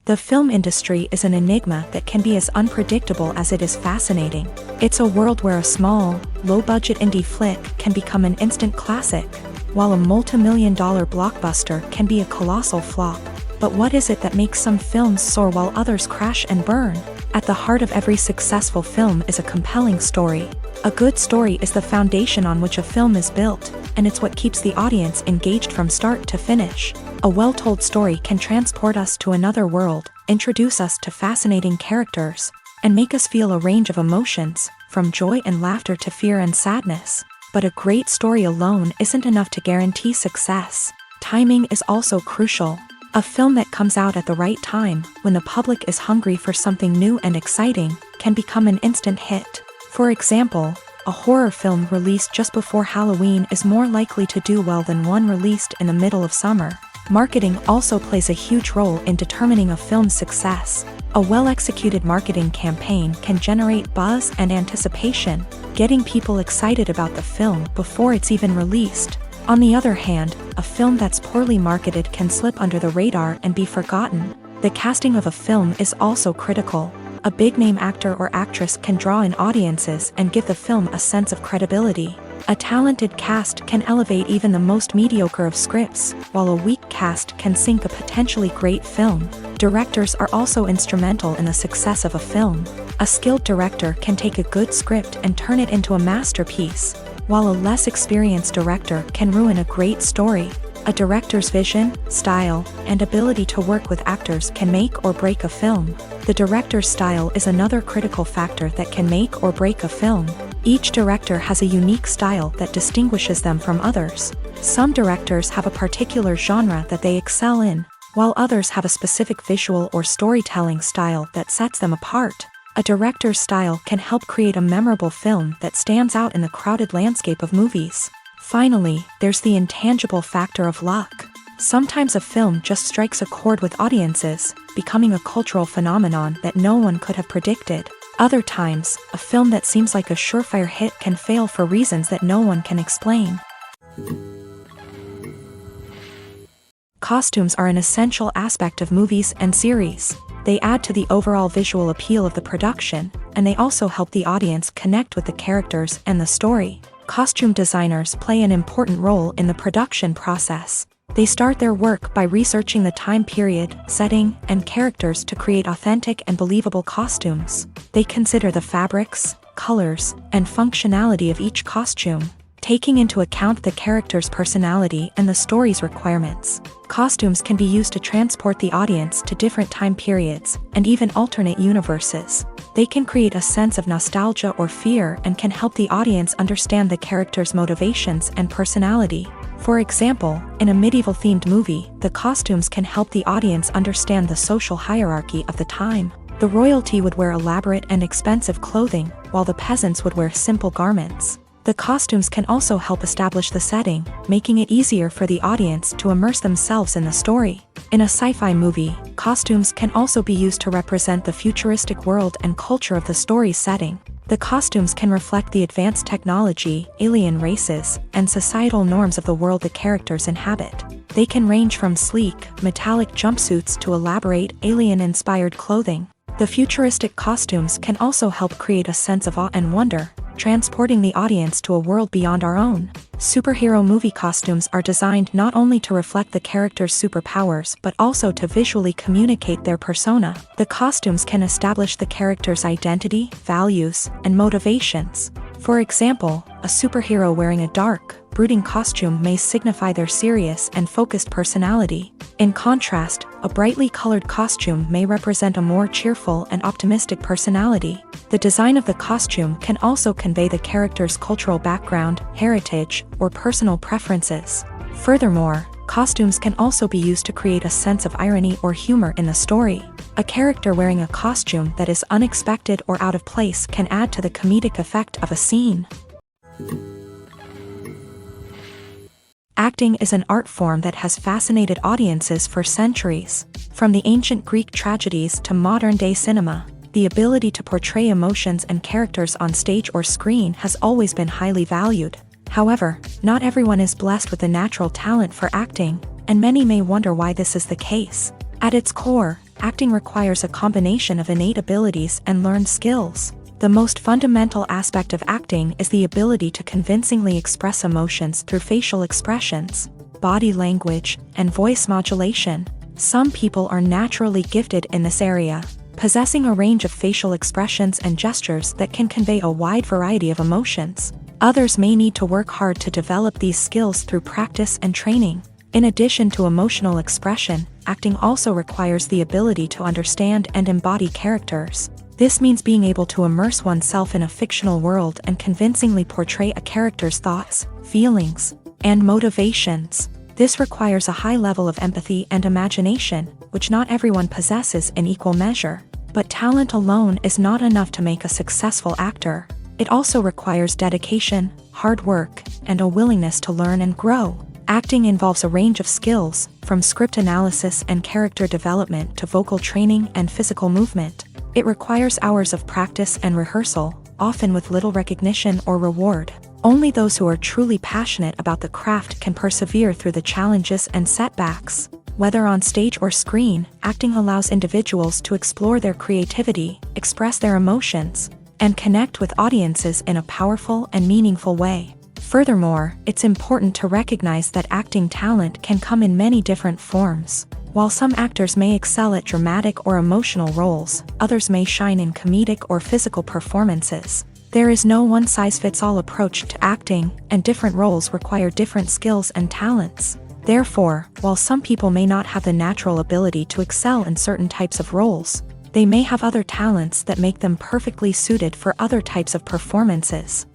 The film industry is an enigma that can be as unpredictable as it is fascinating. It's a world where a small, low-budget indie flick can become an instant classic, while a multi-million-dollar blockbuster can be a colossal flop. But what is it that makes some films soar while others crash and burn? At the heart of every successful film is a compelling story. A good story is the foundation on which a film is built, and it's what keeps the audience engaged from start to finish. A well-told story can transport us to another world, introduce us to fascinating characters, and make us feel a range of emotions, from joy and laughter to fear and sadness. But a great story alone isn't enough to guarantee success. Timing is also crucial. A film that comes out at the right time, when the public is hungry for something new and exciting, can become an instant hit. For example, a horror film released just before Halloween is more likely to do well than one released in the middle of summer. Marketing also plays a huge role in determining a film's success. A well-executed marketing campaign can generate buzz and anticipation, getting people excited about the film before it's even released. On the other hand, a film that's poorly marketed can slip under the radar and be forgotten. The casting of a film is also critical. A big-name actor or actress can draw in audiences and give the film a sense of credibility. A talented cast can elevate even the most mediocre of scripts, while a weak cast can sink a potentially great film. Directors are also instrumental in the success of a film. A skilled director can take a good script and turn it into a masterpiece, while a less experienced director can ruin a great story. A director's vision, style, and ability to work with actors can make or break a film. The director's style is another critical factor that can make or break a film. Each director has a unique style that distinguishes them from others. Some directors have a particular genre that they excel in, while others have a specific visual or storytelling style that sets them apart. A director's style can help create a memorable film that stands out in the crowded landscape of movies. Finally, there's the intangible factor of luck. Sometimes a film just strikes a chord with audiences, becoming a cultural phenomenon that no one could have predicted. Other times, a film that seems like a surefire hit can fail for reasons that no one can explain. Costumes are an essential aspect of movies and series. They add to the overall visual appeal of the production, and they also help the audience connect with the characters and the story. Costume designers play an important role in the production process. They start their work by researching the time period, setting, and characters to create authentic and believable costumes. They consider the fabrics, colors, and functionality of each costume, taking into account the character's personality and the story's requirements. Costumes can be used to transport the audience to different time periods, and even alternate universes. They can create a sense of nostalgia or fear and can help the audience understand the character's motivations and personality. For example, in a medieval-themed movie, the costumes can help the audience understand the social hierarchy of the time. The royalty would wear elaborate and expensive clothing, while the peasants would wear simple garments. The costumes can also help establish the setting, making it easier for the audience to immerse themselves in the story. In a sci-fi movie, costumes can also be used to represent the futuristic world and culture of the story's setting. The costumes can reflect the advanced technology, alien races, and societal norms of the world the characters inhabit. They can range from sleek, metallic jumpsuits to elaborate, alien-inspired clothing. The futuristic costumes can also help create a sense of awe and wonder, transporting the audience to a world beyond our own. Superhero movie costumes are designed not only to reflect the character's superpowers but also to visually communicate their persona. The costumes can establish the character's identity, values, and motivations. For example, a superhero wearing a dark, brooding costume may signify their serious and focused personality. In contrast, a brightly colored costume may represent a more cheerful and optimistic personality. The design of the costume can also convey the character's cultural background, heritage, or personal preferences. Furthermore, costumes can also be used to create a sense of irony or humor in the story. A character wearing a costume that is unexpected or out of place can add to the comedic effect of a scene. Acting is an art form that has fascinated audiences for centuries. From the ancient Greek tragedies to modern-day cinema, the ability to portray emotions and characters on stage or screen has always been highly valued. However, not everyone is blessed with a natural talent for acting, and many may wonder why this is the case. At its core, acting requires a combination of innate abilities and learned skills. The most fundamental aspect of acting is the ability to convincingly express emotions through facial expressions, body language, and voice modulation. Some people are naturally gifted in this area, possessing a range of facial expressions and gestures that can convey a wide variety of emotions. Others may need to work hard to develop these skills through practice and training. In addition to emotional expression, acting also requires the ability to understand and embody characters. This means being able to immerse oneself in a fictional world and convincingly portray a character's thoughts, feelings, and motivations. This requires a high level of empathy and imagination, which not everyone possesses in equal measure. But talent alone is not enough to make a successful actor. It also requires dedication, hard work, and a willingness to learn and grow. Acting involves a range of skills, from script analysis and character development to vocal training and physical movement. It requires hours of practice and rehearsal, often with little recognition or reward. Only those who are truly passionate about the craft can persevere through the challenges and setbacks. Whether on stage or screen, acting allows individuals to explore their creativity, express their emotions, and connect with audiences in a powerful and meaningful way. Furthermore, it's important to recognize that acting talent can come in many different forms. While some actors may excel at dramatic or emotional roles, others may shine in comedic or physical performances. There is no one-size-fits-all approach to acting, and different roles require different skills and talents. Therefore, while some people may not have the natural ability to excel in certain types of roles, they may have other talents that make them perfectly suited for other types of performances.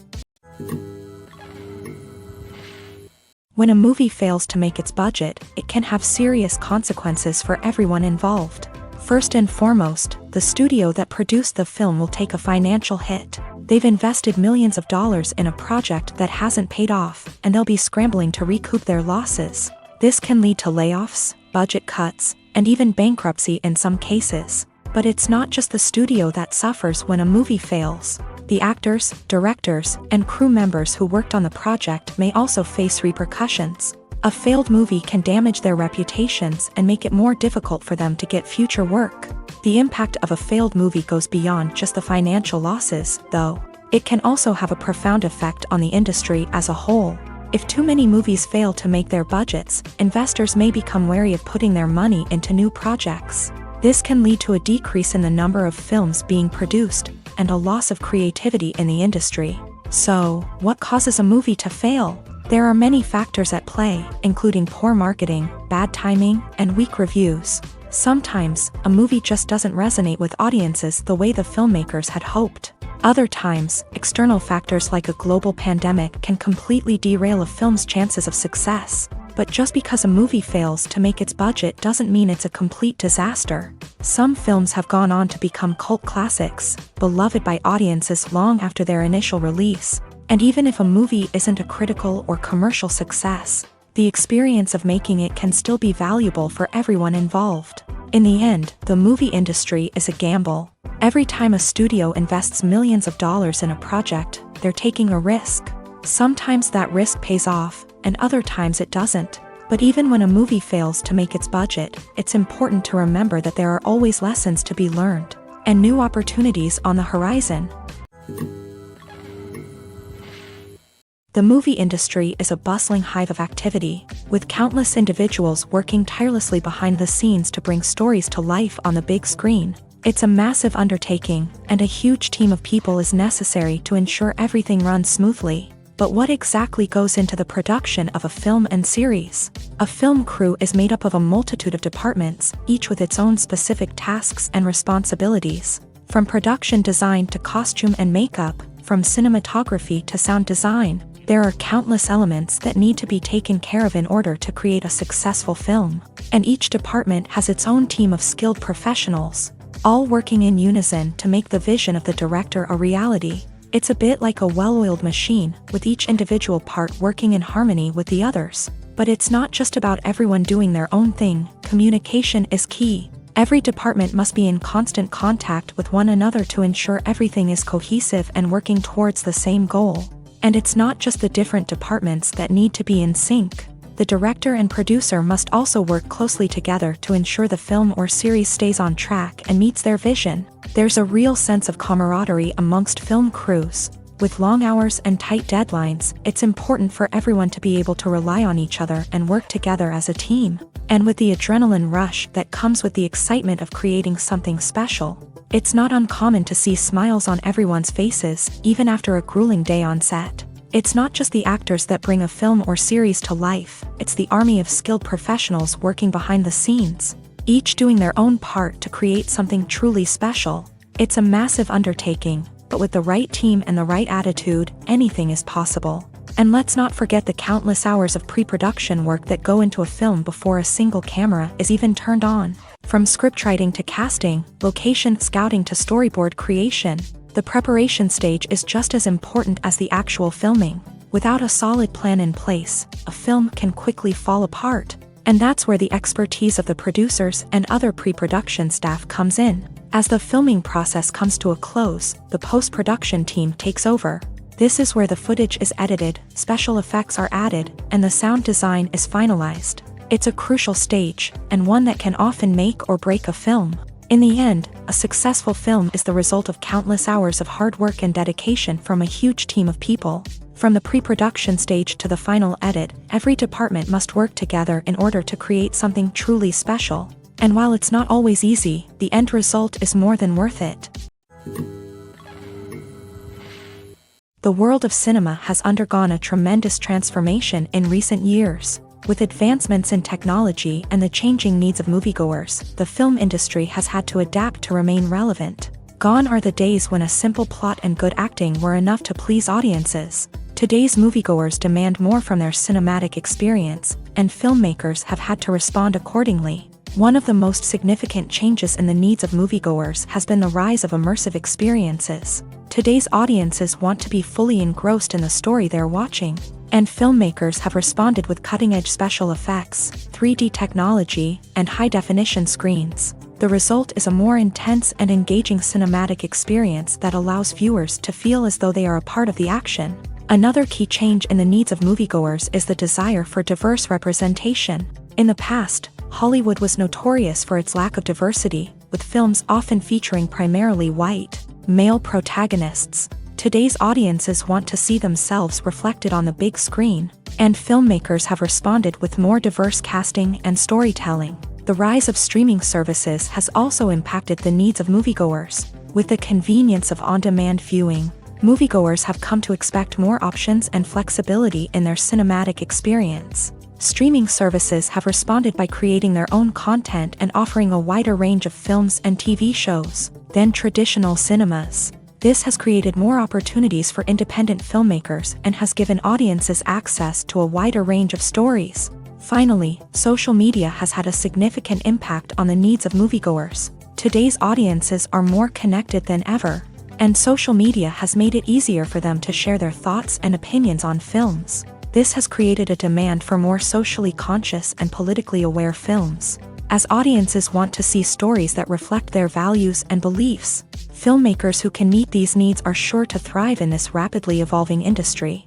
When a movie fails to make its budget, it can have serious consequences for everyone involved. First and foremost, the studio that produced the film will take a financial hit. They've invested millions of dollars in a project that hasn't paid off, and they'll be scrambling to recoup their losses. This can lead to layoffs, budget cuts, and even bankruptcy in some cases. But it's not just the studio that suffers when a movie fails. The actors, directors, and crew members who worked on the project may also face repercussions. A failed movie can damage their reputations and make it more difficult for them to get future work. The impact of a failed movie goes beyond just the financial losses, though. It can also have a profound effect on the industry as a whole. If too many movies fail to make their budgets, investors may become wary of putting their money into new projects. This can lead to a decrease in the number of films being produced, and a loss of creativity in the industry. So, what causes a movie to fail? There are many factors at play, including poor marketing, bad timing, and weak reviews. Sometimes, a movie just doesn't resonate with audiences the way the filmmakers had hoped. Other times, external factors like a global pandemic can completely derail a film's chances of success. But just because a movie fails to make its budget doesn't mean it's a complete disaster. Some films have gone on to become cult classics, beloved by audiences long after their initial release. And even if a movie isn't a critical or commercial success, the experience of making it can still be valuable for everyone involved. In the end, the movie industry is a gamble. Every time a studio invests millions of dollars in a project, they're taking a risk. Sometimes that risk pays off, and other times it doesn't. But even when a movie fails to make its budget, it's important to remember that there are always lessons to be learned, and new opportunities on the horizon. The movie industry is a bustling hive of activity, with countless individuals working tirelessly behind the scenes to bring stories to life on the big screen. It's a massive undertaking, and a huge team of people is necessary to ensure everything runs smoothly. But what exactly goes into the production of a film and series? A film crew is made up of a multitude of departments, each with its own specific tasks and responsibilities. From production design to costume and makeup, from cinematography to sound design, there are countless elements that need to be taken care of in order to create a successful film. And each department has its own team of skilled professionals, all working in unison to make the vision of the director a reality. It's a bit like a well-oiled machine, with each individual part working in harmony with the others. But it's not just about everyone doing their own thing. Communication is key. Every department must be in constant contact with one another to ensure everything is cohesive and working towards the same goal. And it's not just the different departments that need to be in sync. The director and producer must also work closely together to ensure the film or series stays on track and meets their vision. There's a real sense of camaraderie amongst film crews. With long hours and tight deadlines, it's important for everyone to be able to rely on each other and work together as a team. And with the adrenaline rush that comes with the excitement of creating something special, It's not uncommon to see smiles on everyone's faces, even after a grueling day on set. It's not just the actors that bring a film or series to life, it's the army of skilled professionals working behind the scenes, each doing their own part to create something truly special. It's a massive undertaking, but with the right team and the right attitude, anything is possible. And let's not forget the countless hours of pre-production work that go into a film before a single camera is even turned on. From scriptwriting to casting, location scouting to storyboard creation, the preparation stage is just as important as the actual filming. Without a solid plan in place, a film can quickly fall apart. And that's where the expertise of the producers and other pre-production staff comes in. As the filming process comes to a close, the post-production team takes over. This is where the footage is edited, special effects are added, and the sound design is finalized. It's a crucial stage, and one that can often make or break a film. In the end, a successful film is the result of countless hours of hard work and dedication from a huge team of people. From the pre-production stage to the final edit, every department must work together in order to create something truly special. And while it's not always easy, the end result is more than worth it. The world of cinema has undergone a tremendous transformation in recent years. With advancements in technology and the changing needs of moviegoers, the film industry has had to adapt to remain relevant. Gone are the days when a simple plot and good acting were enough to please audiences. Today's moviegoers demand more from their cinematic experience, and filmmakers have had to respond accordingly. One of the most significant changes in the needs of moviegoers has been the rise of immersive experiences. Today's audiences want to be fully engrossed in the story they're watching, and filmmakers have responded with cutting-edge special effects, 3D technology, and high-definition screens. The result is a more intense and engaging cinematic experience that allows viewers to feel as though they are a part of the action. Another key change in the needs of moviegoers is the desire for diverse representation. In the past, Hollywood was notorious for its lack of diversity, with films often featuring primarily white, male protagonists. Today's audiences want to see themselves reflected on the big screen, and filmmakers have responded with more diverse casting and storytelling. The rise of streaming services has also impacted the needs of moviegoers. With the convenience of on-demand viewing, moviegoers have come to expect more options and flexibility in their cinematic experience. Streaming services have responded by creating their own content and offering a wider range of films and TV shows than traditional cinemas. This has created more opportunities for independent filmmakers and has given audiences access to a wider range of stories. Finally, social media has had a significant impact on the needs of moviegoers. Today's audiences are more connected than ever, and social media has made it easier for them to share their thoughts and opinions on films. This has created a demand for more socially conscious and politically aware films. As audiences want to see stories that reflect their values and beliefs, filmmakers who can meet these needs are sure to thrive in this rapidly evolving industry.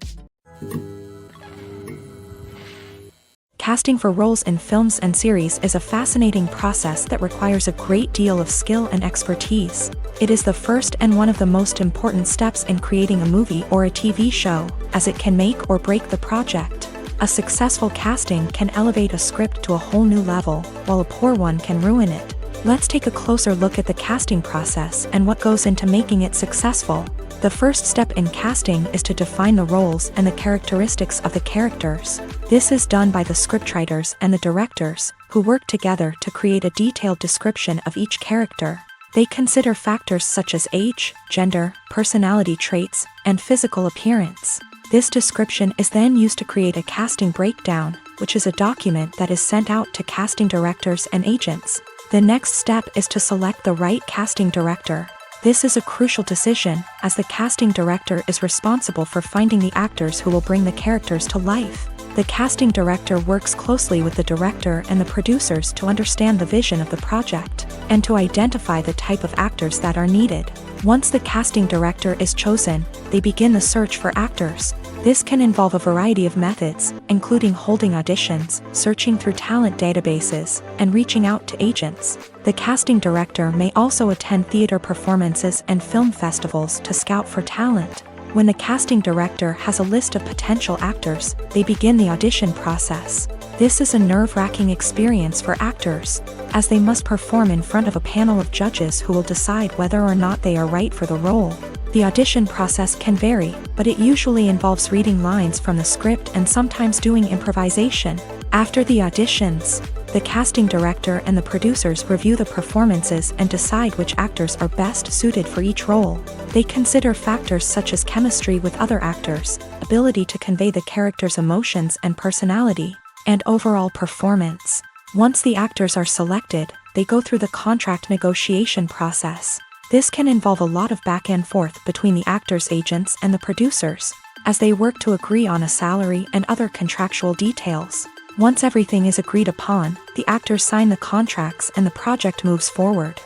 Casting for roles in films and series is a fascinating process that requires a great deal of skill and expertise. It is the first and one of the most important steps in creating a movie or a TV show, as it can make or break the project. A successful casting can elevate a script to a whole new level, while a poor one can ruin it. Let's take a closer look at the casting process and what goes into making it successful. The first step in casting is to define the roles and the characteristics of the characters. This is done by the scriptwriters and the directors, who work together to create a detailed description of each character. They consider factors such as age, gender, personality traits, and physical appearance. This description is then used to create a casting breakdown, which is a document that is sent out to casting directors and agents. The next step is to select the right casting director. This is a crucial decision, as the casting director is responsible for finding the actors who will bring the characters to life. The casting director works closely with the director and the producers to understand the vision of the project, and to identify the type of actors that are needed. Once the casting director is chosen, they begin the search for actors. This can involve a variety of methods, including holding auditions, searching through talent databases, and reaching out to agents. The casting director may also attend theater performances and film festivals to scout for talent. When the casting director has a list of potential actors, they begin the audition process. This is a nerve-wracking experience for actors, as they must perform in front of a panel of judges who will decide whether or not they are right for the role. The audition process can vary, but it usually involves reading lines from the script and sometimes doing improvisation. After the auditions, the casting director and the producers review the performances and decide which actors are best suited for each role. They consider factors such as chemistry with other actors, ability to convey the character's emotions and personality, and overall performance. Once the actors are selected, they go through the contract negotiation process. This can involve a lot of back and forth between the actors' agents and the producers, as they work to agree on a salary and other contractual details. Once everything is agreed upon, the actors sign the contracts and the project moves forward.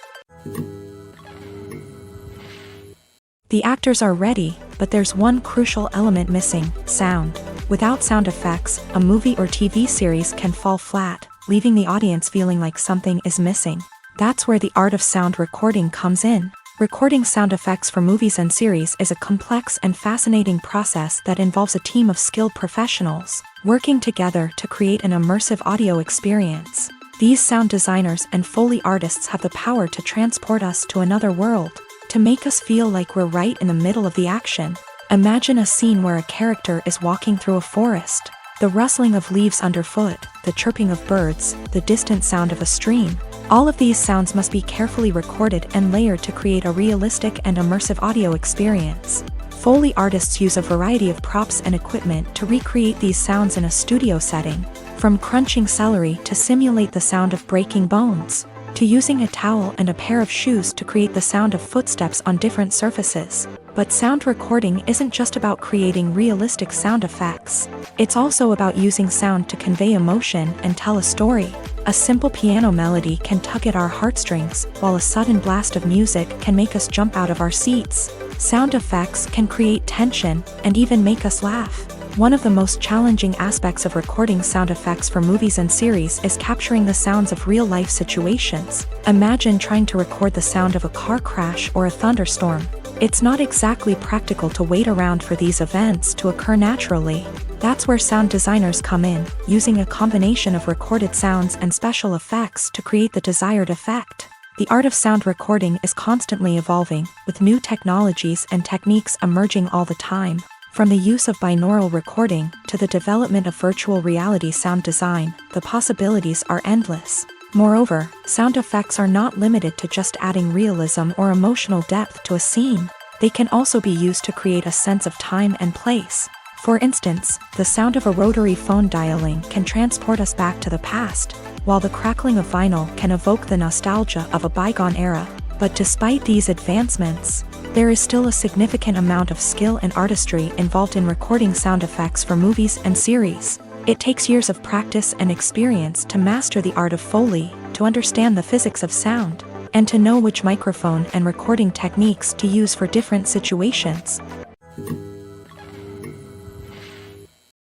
The actors are ready, but there's one crucial element missing: sound. Without sound effects, a movie or TV series can fall flat, leaving the audience feeling like something is missing. That's where the art of sound recording comes in. Recording sound effects for movies and series is a complex and fascinating process that involves a team of skilled professionals working together to create an immersive audio experience. These sound designers and Foley artists have the power to transport us to another world, to make us feel like we're right in the middle of the action. Imagine a scene where a character is walking through a forest. The rustling of leaves underfoot, the chirping of birds, the distant sound of a stream. All of these sounds must be carefully recorded and layered to create a realistic and immersive audio experience. Foley artists use a variety of props and equipment to recreate these sounds in a studio setting, from crunching celery to simulate the sound of breaking bones, to using a towel and a pair of shoes to create the sound of footsteps on different surfaces. But sound recording isn't just about creating realistic sound effects. It's also about using sound to convey emotion and tell a story. A simple piano melody can tug at our heartstrings, while a sudden blast of music can make us jump out of our seats. Sound effects can create tension and even make us laugh. One of the most challenging aspects of recording sound effects for movies and series is capturing the sounds of real-life situations. Imagine trying to record the sound of a car crash or a thunderstorm. It's not exactly practical to wait around for these events to occur naturally. That's where sound designers come in, using a combination of recorded sounds and special effects to create the desired effect. The art of sound recording is constantly evolving, with new technologies and techniques emerging all the time. From the use of binaural recording to the development of virtual reality sound design, the possibilities are endless. Moreover, sound effects are not limited to just adding realism or emotional depth to a scene. They can also be used to create a sense of time and place. For instance, the sound of a rotary phone dialing can transport us back to the past, while the crackling of vinyl can evoke the nostalgia of a bygone era. But despite these advancements, there is still a significant amount of skill and artistry involved in recording sound effects for movies and series. It takes years of practice and experience to master the art of Foley, to understand the physics of sound, and to know which microphone and recording techniques to use for different situations.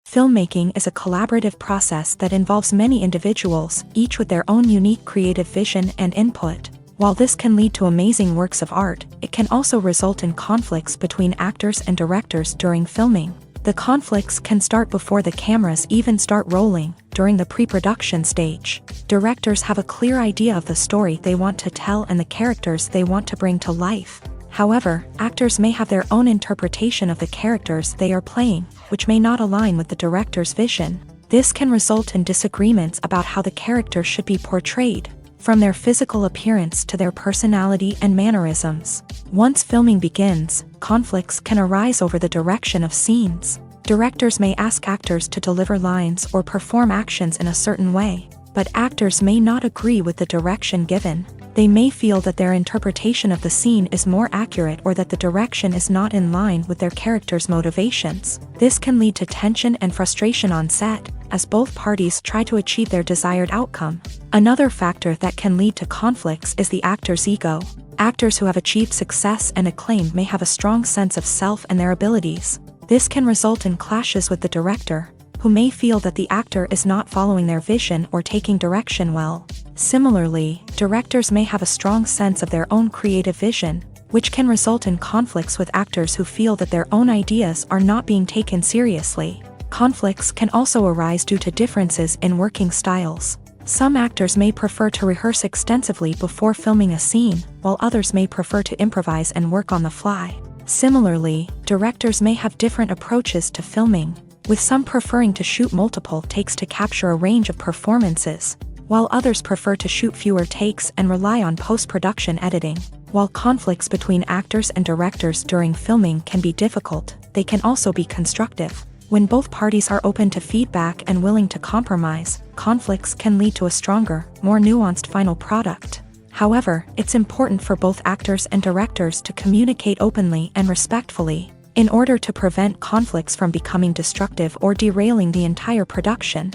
Filmmaking is a collaborative process that involves many individuals, each with their own unique creative vision and input. While this can lead to amazing works of art, it can also result in conflicts between actors and directors during filming. The conflicts can start before the cameras even start rolling, during the pre-production stage. Directors have a clear idea of the story they want to tell and the characters they want to bring to life. However, actors may have their own interpretation of the characters they are playing, which may not align with the director's vision. This can result in disagreements about how the character should be portrayed, from their physical appearance to their personality and mannerisms. Once filming begins, conflicts can arise over the direction of scenes. Directors may ask actors to deliver lines or perform actions in a certain way, but actors may not agree with the direction given. They may feel that their interpretation of the scene is more accurate or that the direction is not in line with their character's motivations. This can lead to tension and frustration on set, as both parties try to achieve their desired outcome. Another factor that can lead to conflicts is the actor's ego. Actors who have achieved success and acclaim may have a strong sense of self and their abilities. This can result in clashes with the director, who may feel that the actor is not following their vision or taking direction well. Similarly, directors may have a strong sense of their own creative vision, which can result in conflicts with actors who feel that their own ideas are not being taken seriously. Conflicts can also arise due to differences in working styles. Some actors may prefer to rehearse extensively before filming a scene, while others may prefer to improvise and work on the fly. Similarly, directors may have different approaches to filming, with some preferring to shoot multiple takes to capture a range of performances, while others prefer to shoot fewer takes and rely on post-production editing. While conflicts between actors and directors during filming can be difficult, they can also be constructive. When both parties are open to feedback and willing to compromise, conflicts can lead to a stronger, more nuanced final product. However, it's important for both actors and directors to communicate openly and respectfully, in order to prevent conflicts from becoming destructive or derailing the entire production.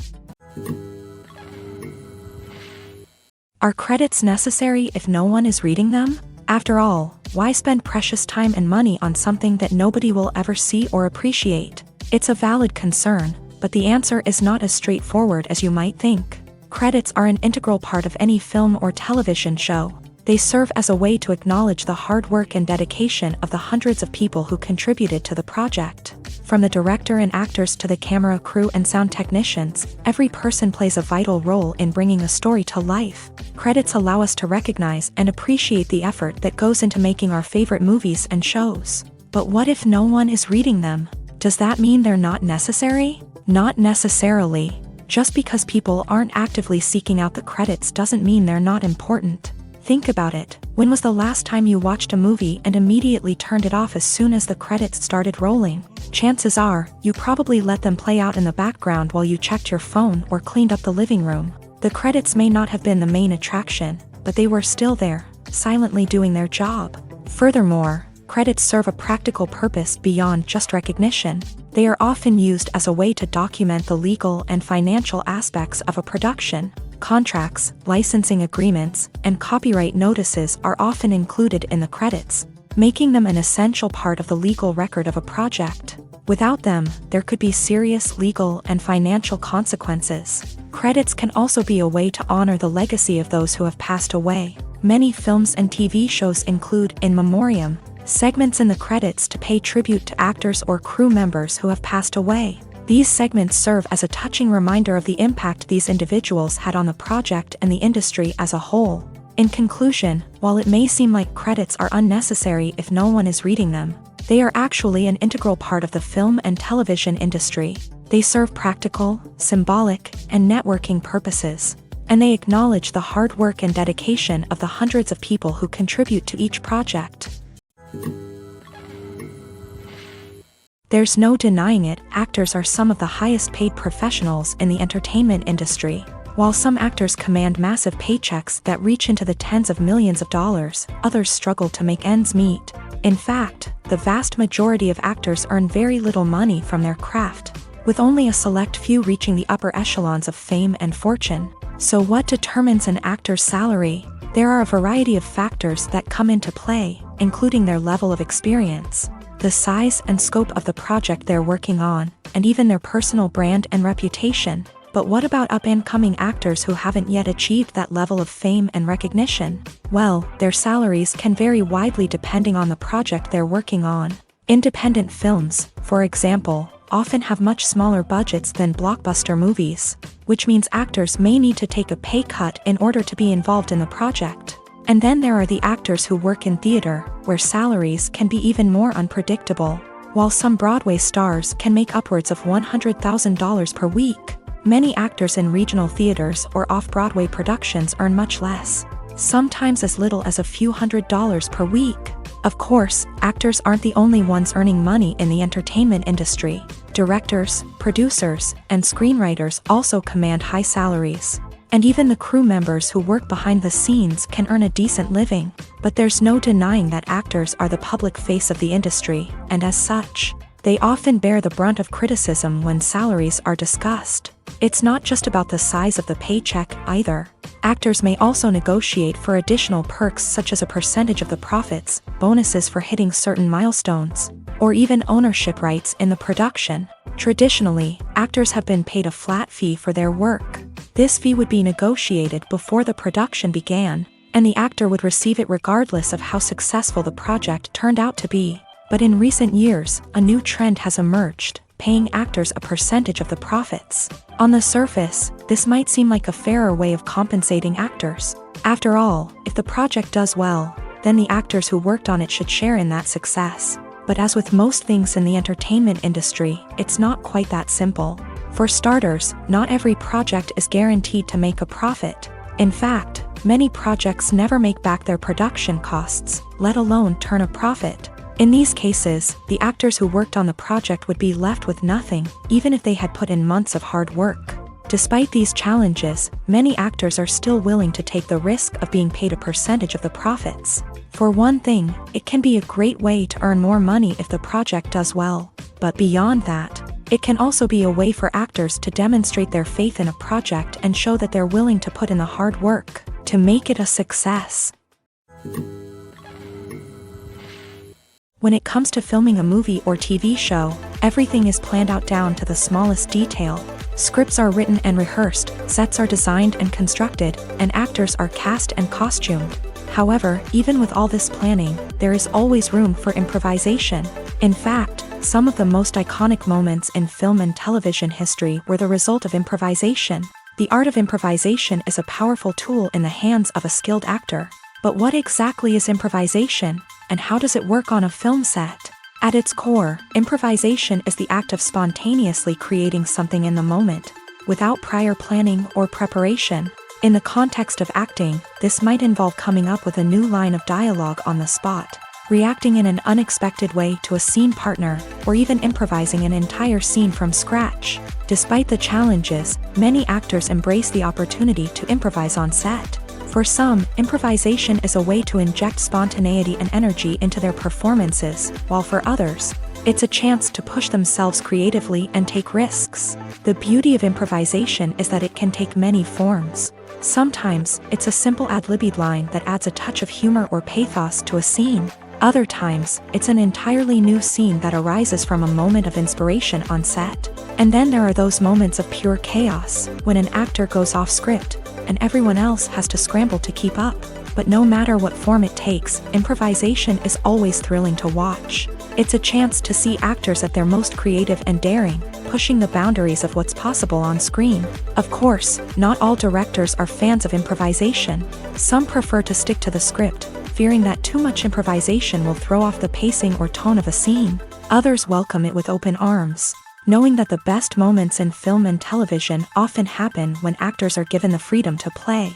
Are credits necessary if no one is reading them? After all, why spend precious time and money on something that nobody will ever see or appreciate? It's a valid concern, but the answer is not as straightforward as you might think. Credits are an integral part of any film or television show. They serve as a way to acknowledge the hard work and dedication of the hundreds of people who contributed to the project. From the director and actors to the camera crew and sound technicians, every person plays a vital role in bringing a story to life. Credits allow us to recognize and appreciate the effort that goes into making our favorite movies and shows. But what if no one is reading them? Does that mean they're not necessary? Not necessarily. Just because people aren't actively seeking out the credits doesn't mean they're not important. Think about it. When was the last time you watched a movie and immediately turned it off as soon as the credits started rolling? Chances are, you probably let them play out in the background while you checked your phone or cleaned up the living room. The credits may not have been the main attraction, but they were still there, silently doing their job. Furthermore, credits serve a practical purpose beyond just recognition. They are often used as a way to document the legal and financial aspects of a production. Contracts, licensing agreements, and copyright notices are often included in the credits, making them an essential part of the legal record of a project. Without them, there could be serious legal and financial consequences. Credits can also be a way to honor the legacy of those who have passed away. Many films and TV shows include in memoriam segments in the credits to pay tribute to actors or crew members who have passed away. These segments serve as a touching reminder of the impact these individuals had on the project and the industry as a whole. In conclusion, while it may seem like credits are unnecessary if no one is reading them, they are actually an integral part of the film and television industry. They serve practical, symbolic, and networking purposes, and they acknowledge the hard work and dedication of the hundreds of people who contribute to each project. There's no denying it, actors are some of the highest paid professionals in the entertainment industry. While some actors command massive paychecks that reach into the tens of millions of dollars, others struggle to make ends meet. In fact, the vast majority of actors earn very little money from their craft, with only a select few reaching the upper echelons of fame and fortune. So what determines an actor's salary? There are a variety of factors that come into play, including their level of experience, the size and scope of the project they're working on, and even their personal brand and reputation. But what about up-and-coming actors who haven't yet achieved that level of fame and recognition? Well, their salaries can vary widely depending on the project they're working on. Independent films, for example, often have much smaller budgets than blockbuster movies, which means actors may need to take a pay cut in order to be involved in the project. And then there are the actors who work in theater, where salaries can be even more unpredictable. While some Broadway stars can make upwards of $100,000 per week, many actors in regional theaters or off-Broadway productions earn much less, sometimes as little as a few $100s per week. Of course, actors aren't the only ones earning money in the entertainment industry. Directors, producers, and screenwriters also command high salaries. And even the crew members who work behind the scenes can earn a decent living. But there's no denying that actors are the public face of the industry, and as such, they often bear the brunt of criticism when salaries are discussed. It's not just about the size of the paycheck, either. Actors may also negotiate for additional perks such as a percentage of the profits, bonuses for hitting certain milestones, or even ownership rights in the production. Traditionally, actors have been paid a flat fee for their work. This fee would be negotiated before the production began, and the actor would receive it regardless of how successful the project turned out to be. But in recent years, a new trend has emerged. paying actors a percentage of the profits. On the surface, this might seem like a fairer way of compensating actors. After all, if the project does well, then the actors who worked on it should share in that success. But as with most things in the entertainment industry, it's not quite that simple. For starters, not every project is guaranteed to make a profit. In fact, many projects never make back their production costs, let alone turn a profit. In these cases, the actors who worked on the project would be left with nothing, even if they had put in months of hard work. Despite these challenges, many actors are still willing to take the risk of being paid a percentage of the profits. For one thing, it can be a great way to earn more money if the project does well. But beyond that, it can also be a way for actors to demonstrate their faith in a project and show that they're willing to put in the hard work to make it a success. When it comes to filming a movie or TV show, everything is planned out down to the smallest detail. Scripts are written and rehearsed, sets are designed and constructed, and actors are cast and costumed. However, even with all this planning, there is always room for improvisation. In fact, some of the most iconic moments in film and television history were the result of improvisation. The art of improvisation is a powerful tool in the hands of a skilled actor. But what exactly is improvisation, and how does it work on a film set? At its core, improvisation is the act of spontaneously creating something in the moment, without prior planning or preparation. In the context of acting, this might involve coming up with a new line of dialogue on the spot, reacting in an unexpected way to a scene partner, or even improvising an entire scene from scratch. Despite the challenges, many actors embrace the opportunity to improvise on set. For some, improvisation is a way to inject spontaneity and energy into their performances, while for others, it's a chance to push themselves creatively and take risks. The beauty of improvisation is that it can take many forms. Sometimes, it's a simple ad-libbed line that adds a touch of humor or pathos to a scene. Other times, it's an entirely new scene that arises from a moment of inspiration on set. And then there are those moments of pure chaos, when an actor goes off script, and everyone else has to scramble to keep up. But no matter what form it takes, improvisation is always thrilling to watch. It's a chance to see actors at their most creative and daring, pushing the boundaries of what's possible on screen. Of course, not all directors are fans of improvisation. Some prefer to stick to the script, fearing that too much improvisation will throw off the pacing or tone of a scene. Others welcome it with open arms, knowing that the best moments in film and television often happen when actors are given the freedom to play.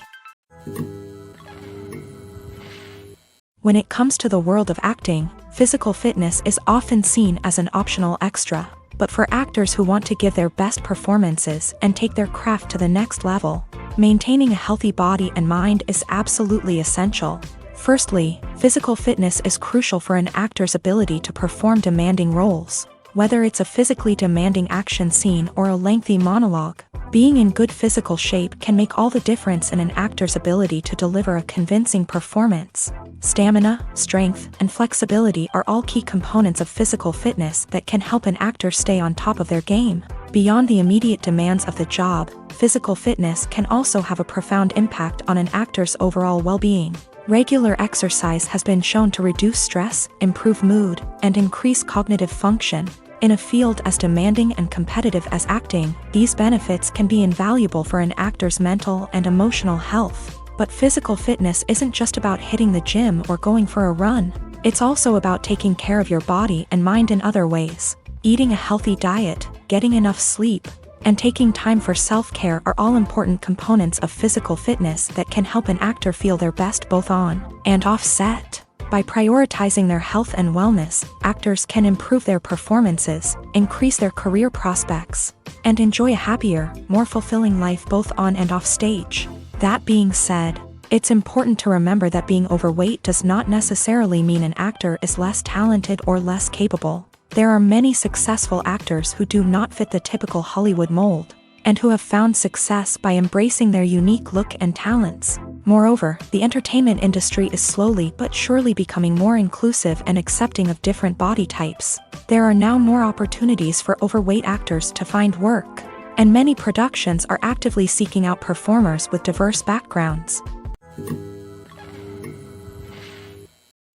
When it comes to the world of acting, physical fitness is often seen as an optional extra. But for actors who want to give their best performances and take their craft to the next level, maintaining a healthy body and mind is absolutely essential. Firstly, physical fitness is crucial for an actor's ability to perform demanding roles. Whether it's a physically demanding action scene or a lengthy monologue, being in good physical shape can make all the difference in an actor's ability to deliver a convincing performance. Stamina, strength, and flexibility are all key components of physical fitness that can help an actor stay on top of their game. Beyond the immediate demands of the job, physical fitness can also have a profound impact on an actor's overall well-being. Regular exercise has been shown to reduce stress, improve mood, and increase cognitive function. In a field as demanding and competitive as acting, these benefits can be invaluable for an actor's mental and emotional health. But physical fitness isn't just about hitting the gym or going for a run. It's also about taking care of your body and mind in other ways. Eating a healthy diet, getting enough sleep, and taking time for self-care are all important components of physical fitness that can help an actor feel their best both on and off set. By prioritizing their health and wellness, actors can improve their performances, increase their career prospects, and enjoy a happier, more fulfilling life both on and off stage. That being said, it's important to remember that being overweight does not necessarily mean an actor is less talented or less capable. There are many successful actors who do not fit the typical Hollywood mold, and who have found success by embracing their unique look and talents. Moreover, the entertainment industry is slowly but surely becoming more inclusive and accepting of different body types. There are now more opportunities for overweight actors to find work, and many productions are actively seeking out performers with diverse backgrounds.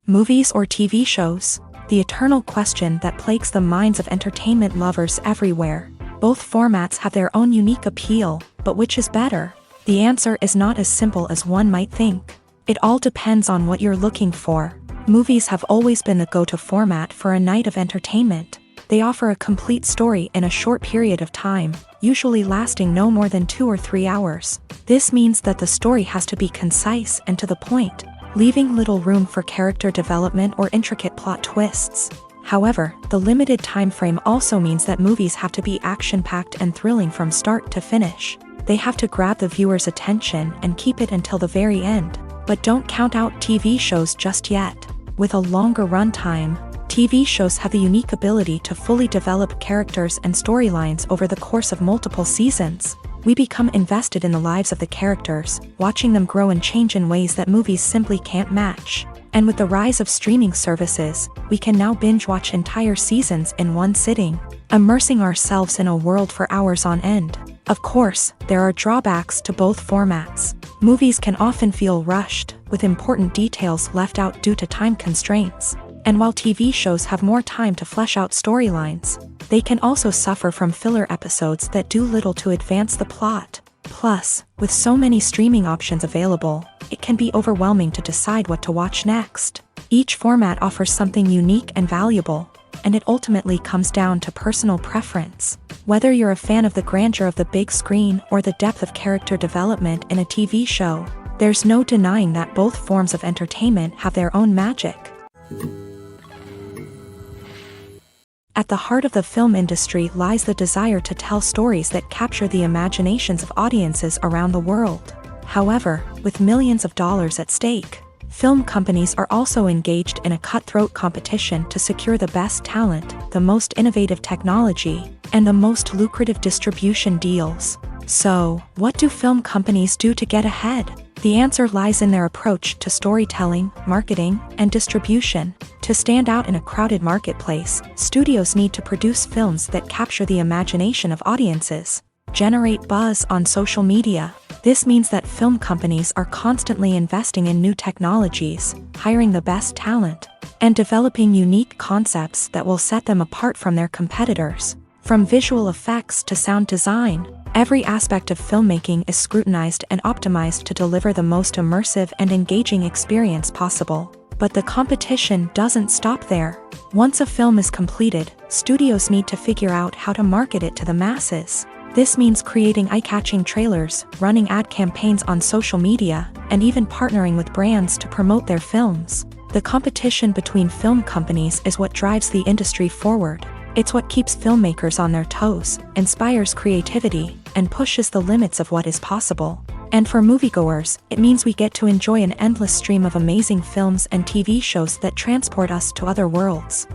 Movies or TV shows? the eternal question that plagues the minds of entertainment lovers everywhere. Both formats have their own unique appeal, but which is better? The answer is not as simple as one might think. It all depends on what you're looking for. Movies have always been the go-to format for a night of entertainment. They offer a complete story in a short period of time, usually lasting no more than 2 or 3 hours. This means that the story has to be concise and to the point, leaving little room for character development or intricate plot twists. However, the limited time frame also means that movies have to be action-packed and thrilling from start to finish. They have to grab the viewer's attention and keep it until the very end. But don't count out TV shows just yet. With a longer runtime, TV shows have the unique ability to fully develop characters and storylines over the course of multiple seasons. We become invested in the lives of the characters, watching them grow and change in ways that movies simply can't match. And with the rise of streaming services, we can now binge-watch entire seasons in one sitting, immersing ourselves in a world for hours on end. Of course, there are drawbacks to both formats. Movies can often feel rushed, with important details left out due to time constraints. And while TV shows have more time to flesh out storylines, they can also suffer from filler episodes that do little to advance the plot. Plus, with so many streaming options available, it can be overwhelming to decide what to watch next. Each format offers something unique and valuable, and it ultimately comes down to personal preference. Whether you're a fan of the grandeur of the big screen or the depth of character development in a TV show, there's no denying that both forms of entertainment have their own magic. At the heart of the film industry lies the desire to tell stories that capture the imaginations of audiences around the world. However, with millions of dollars at stake, film companies are also engaged in a cutthroat competition to secure the best talent, the most innovative technology, and the most lucrative distribution deals. So, what do film companies do to get ahead? The answer lies in their approach to storytelling, marketing, and distribution. To stand out in a crowded marketplace, studios need to produce films that capture the imagination of audiences, generate buzz on social media. This means that film companies are constantly investing in new technologies, hiring the best talent, and developing unique concepts that will set them apart from their competitors. From visual effects to sound design, every aspect of filmmaking is scrutinized and optimized to deliver the most immersive and engaging experience possible. But the competition doesn't stop there. Once a film is completed, studios need to figure out how to market it to the masses. This means creating eye-catching trailers, running ad campaigns on social media, and even partnering with brands to promote their films. The competition between film companies is what drives the industry forward. It's what keeps filmmakers on their toes, inspires creativity, and pushes the limits of what is possible. And for moviegoers, it means we get to enjoy an endless stream of amazing films and TV shows that transport us to other worlds.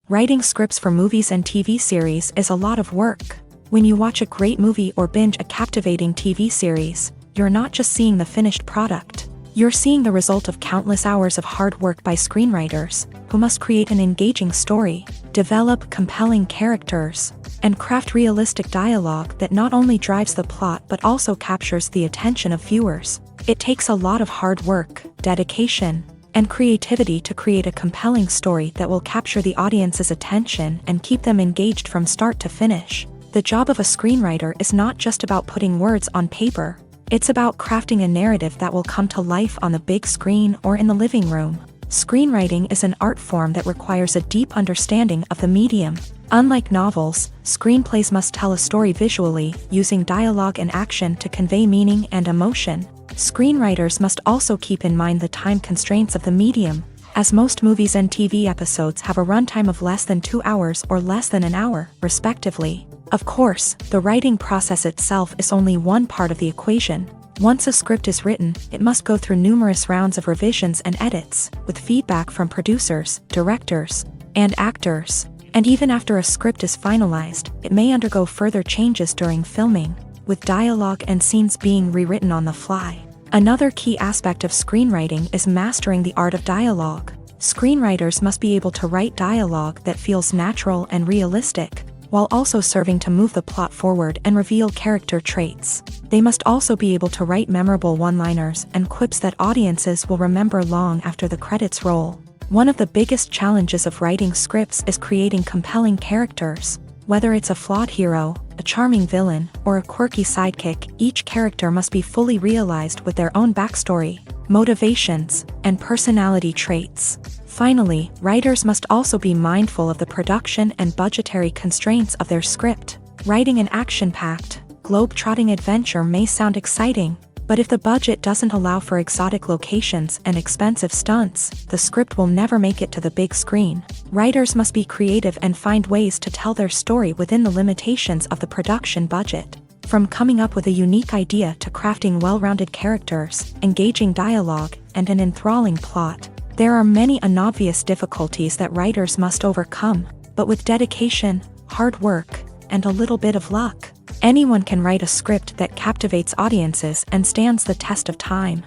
Writing scripts for movies and TV series is a lot of work. When you watch a great movie or binge a captivating TV series, you're not just seeing the finished product. You're seeing the result of countless hours of hard work by screenwriters, who must create an engaging story, develop compelling characters, and craft realistic dialogue that not only drives the plot but also captures the attention of viewers. It takes a lot of hard work, dedication, and creativity to create a compelling story that will capture the audience's attention and keep them engaged from start to finish. The job of a screenwriter is not just about putting words on paper. It's about crafting a narrative that will come to life on the big screen or in the living room. Screenwriting is an art form that requires a deep understanding of the medium. Unlike novels, screenplays must tell a story visually, using dialogue and action to convey meaning and emotion. Screenwriters must also keep in mind the time constraints of the medium, as most movies and TV episodes have a runtime of less than 2 hours or less than an hour, respectively. Of course, the writing process itself is only one part of the equation. Once a script is written, it must go through numerous rounds of revisions and edits, with feedback from producers, directors, and actors. And even after a script is finalized, it may undergo further changes during filming, with dialogue and scenes being rewritten on the fly. Another key aspect of screenwriting is mastering the art of dialogue. Screenwriters must be able to write dialogue that feels natural and realistic, while also serving to move the plot forward and reveal character traits. They must also be able to write memorable one-liners and quips that audiences will remember long after the credits roll. One of the biggest challenges of writing scripts is creating compelling characters. Whether it's a flawed hero, a charming villain, or a quirky sidekick, each character must be fully realized with their own backstory, motivations, and personality traits. Finally, writers must also be mindful of the production and budgetary constraints of their script. Writing an action-packed, globe-trotting adventure may sound exciting, but if the budget doesn't allow for exotic locations and expensive stunts, the script will never make it to the big screen. Writers must be creative and find ways to tell their story within the limitations of the production budget. From coming up with a unique idea to crafting well-rounded characters, engaging dialogue, and an enthralling plot, there are many unobvious difficulties that writers must overcome, but with dedication, hard work, and a little bit of luck, anyone can write a script that captivates audiences and stands the test of time.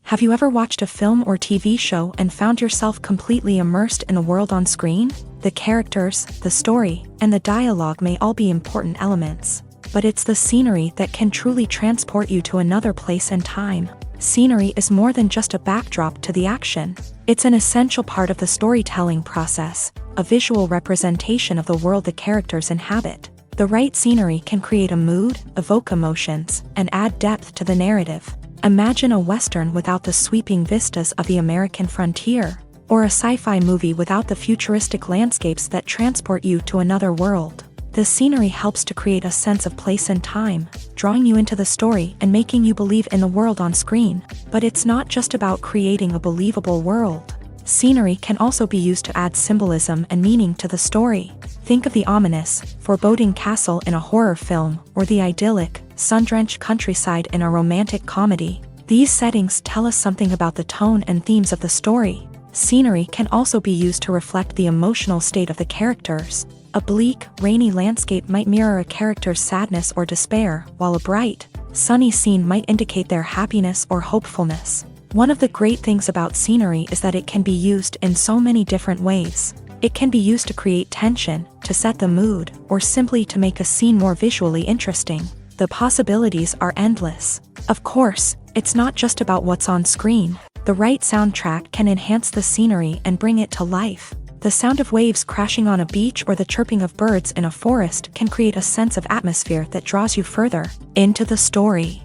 Have you ever watched a film or TV show and found yourself completely immersed in the world on screen? The characters, the story, and the dialogue may all be important elements, but it's the scenery that can truly transport you to another place and time. Scenery is more than just a backdrop to the action. It's an essential part of the storytelling process, a visual representation of the world the characters inhabit. The right scenery can create a mood, evoke emotions, and add depth to the narrative. Imagine a Western without the sweeping vistas of the American frontier, or a sci-fi movie without the futuristic landscapes that transport you to another world. The scenery helps to create a sense of place and time, drawing you into the story and making you believe in the world on screen. But it's not just about creating a believable world. Scenery can also be used to add symbolism and meaning to the story. Think of the ominous, foreboding castle in a horror film, or the idyllic, sun-drenched countryside in a romantic comedy. These settings tell us something about the tone and themes of the story. Scenery can also be used to reflect the emotional state of the characters. A bleak, rainy landscape might mirror a character's sadness or despair, while a bright, sunny scene might indicate their happiness or hopefulness. One of the great things about scenery is that it can be used in so many different ways. It can be used to create tension, to set the mood, or simply to make a scene more visually interesting. The possibilities are endless. Of course, it's not just about what's on screen. The right soundtrack can enhance the scenery and bring it to life. The sound of waves crashing on a beach or the chirping of birds in a forest can create a sense of atmosphere that draws you further into the story.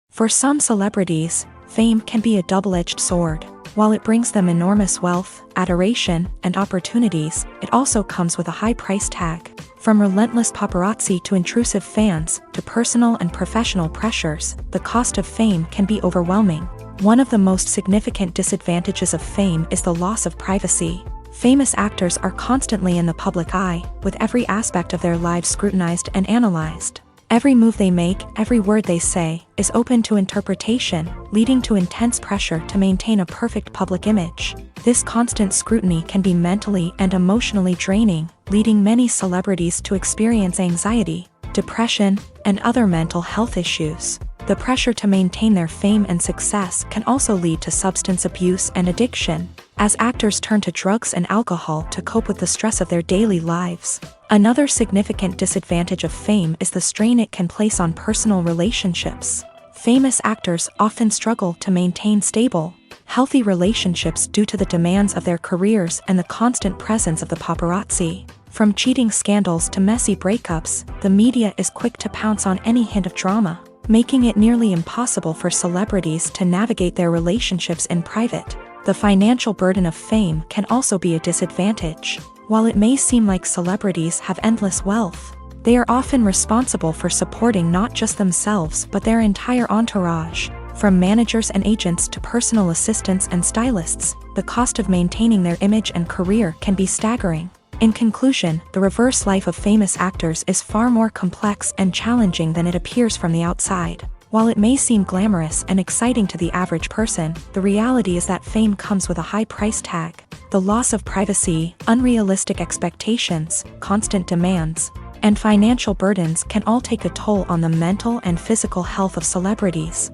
For some celebrities, fame can be a double-edged sword. While it brings them enormous wealth, adoration, and opportunities, it also comes with a high price tag. From relentless paparazzi to intrusive fans, to personal and professional pressures, the cost of fame can be overwhelming. One of the most significant disadvantages of fame is the loss of privacy. Famous actors are constantly in the public eye, with every aspect of their lives scrutinized and analyzed. Every move they make, every word they say, is open to interpretation, leading to intense pressure to maintain a perfect public image. This constant scrutiny can be mentally and emotionally draining, leading many celebrities to experience anxiety, depression, and other mental health issues. The pressure to maintain their fame and success can also lead to substance abuse and addiction, as actors turn to drugs and alcohol to cope with the stress of their daily lives. Another significant disadvantage of fame is the strain it can place on personal relationships. Famous actors often struggle to maintain stable, healthy relationships due to the demands of their careers and the constant presence of the paparazzi. From cheating scandals to messy breakups, the media is quick to pounce on any hint of drama, making it nearly impossible for celebrities to navigate their relationships in private. The financial burden of fame can also be a disadvantage. While it may seem like celebrities have endless wealth, they are often responsible for supporting not just themselves but their entire entourage. From managers and agents to personal assistants and stylists, the cost of maintaining their image and career can be staggering. In conclusion, the reverse life of famous actors is far more complex and challenging than it appears from the outside. While it may seem glamorous and exciting to the average person, the reality is that fame comes with a high price tag. The loss of privacy, unrealistic expectations, constant demands, and financial burdens can all take a toll on the mental and physical health of celebrities.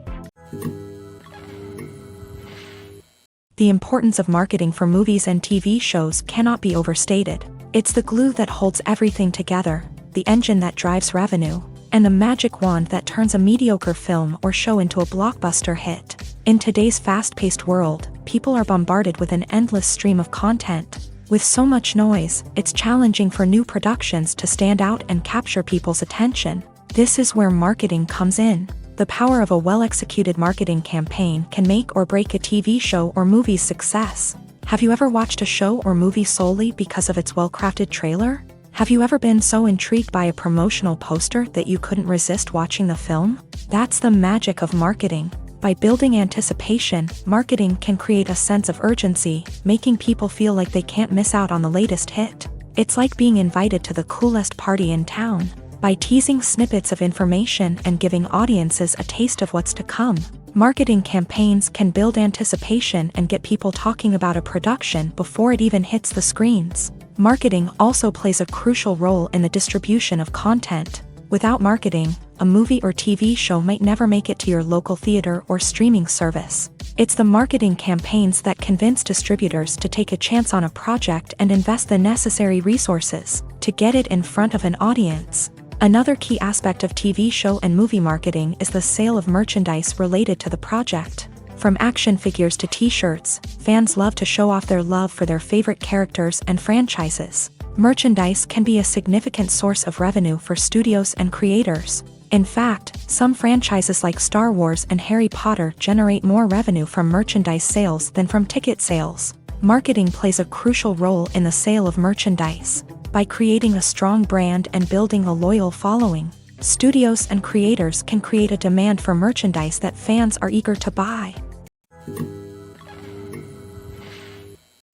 The importance of marketing for movies and TV shows cannot be overstated. It's the glue that holds everything together, the engine that drives revenue, and the magic wand that turns a mediocre film or show into a blockbuster hit. In today's fast-paced world, people are bombarded with an endless stream of content. With so much noise, it's challenging for new productions to stand out and capture people's attention. This is where marketing comes in. The power of a well-executed marketing campaign can make or break a TV show or movie's success. Have you ever watched a show or movie solely because of its well-crafted trailer? Have you ever been so intrigued by a promotional poster that you couldn't resist watching the film? That's the magic of marketing. By building anticipation, marketing can create a sense of urgency, making people feel like they can't miss out on the latest hit. It's like being invited to the coolest party in town. By teasing snippets of information and giving audiences a taste of what's to come, marketing campaigns can build anticipation and get people talking about a production before it even hits the screens. Marketing also plays a crucial role in the distribution of content. Without marketing, a movie or TV show might never make it to your local theater or streaming service. It's the marketing campaigns that convince distributors to take a chance on a project and invest the necessary resources to get it in front of an audience. Another key aspect of TV show and movie marketing is the sale of merchandise related to the project. From action figures to t-shirts, fans love to show off their love for their favorite characters and franchises. Merchandise can be a significant source of revenue for studios and creators. In fact, some franchises like Star Wars and Harry Potter generate more revenue from merchandise sales than from ticket sales. Marketing plays a crucial role in the sale of merchandise. By creating a strong brand and building a loyal following, studios and creators can create a demand for merchandise that fans are eager to buy.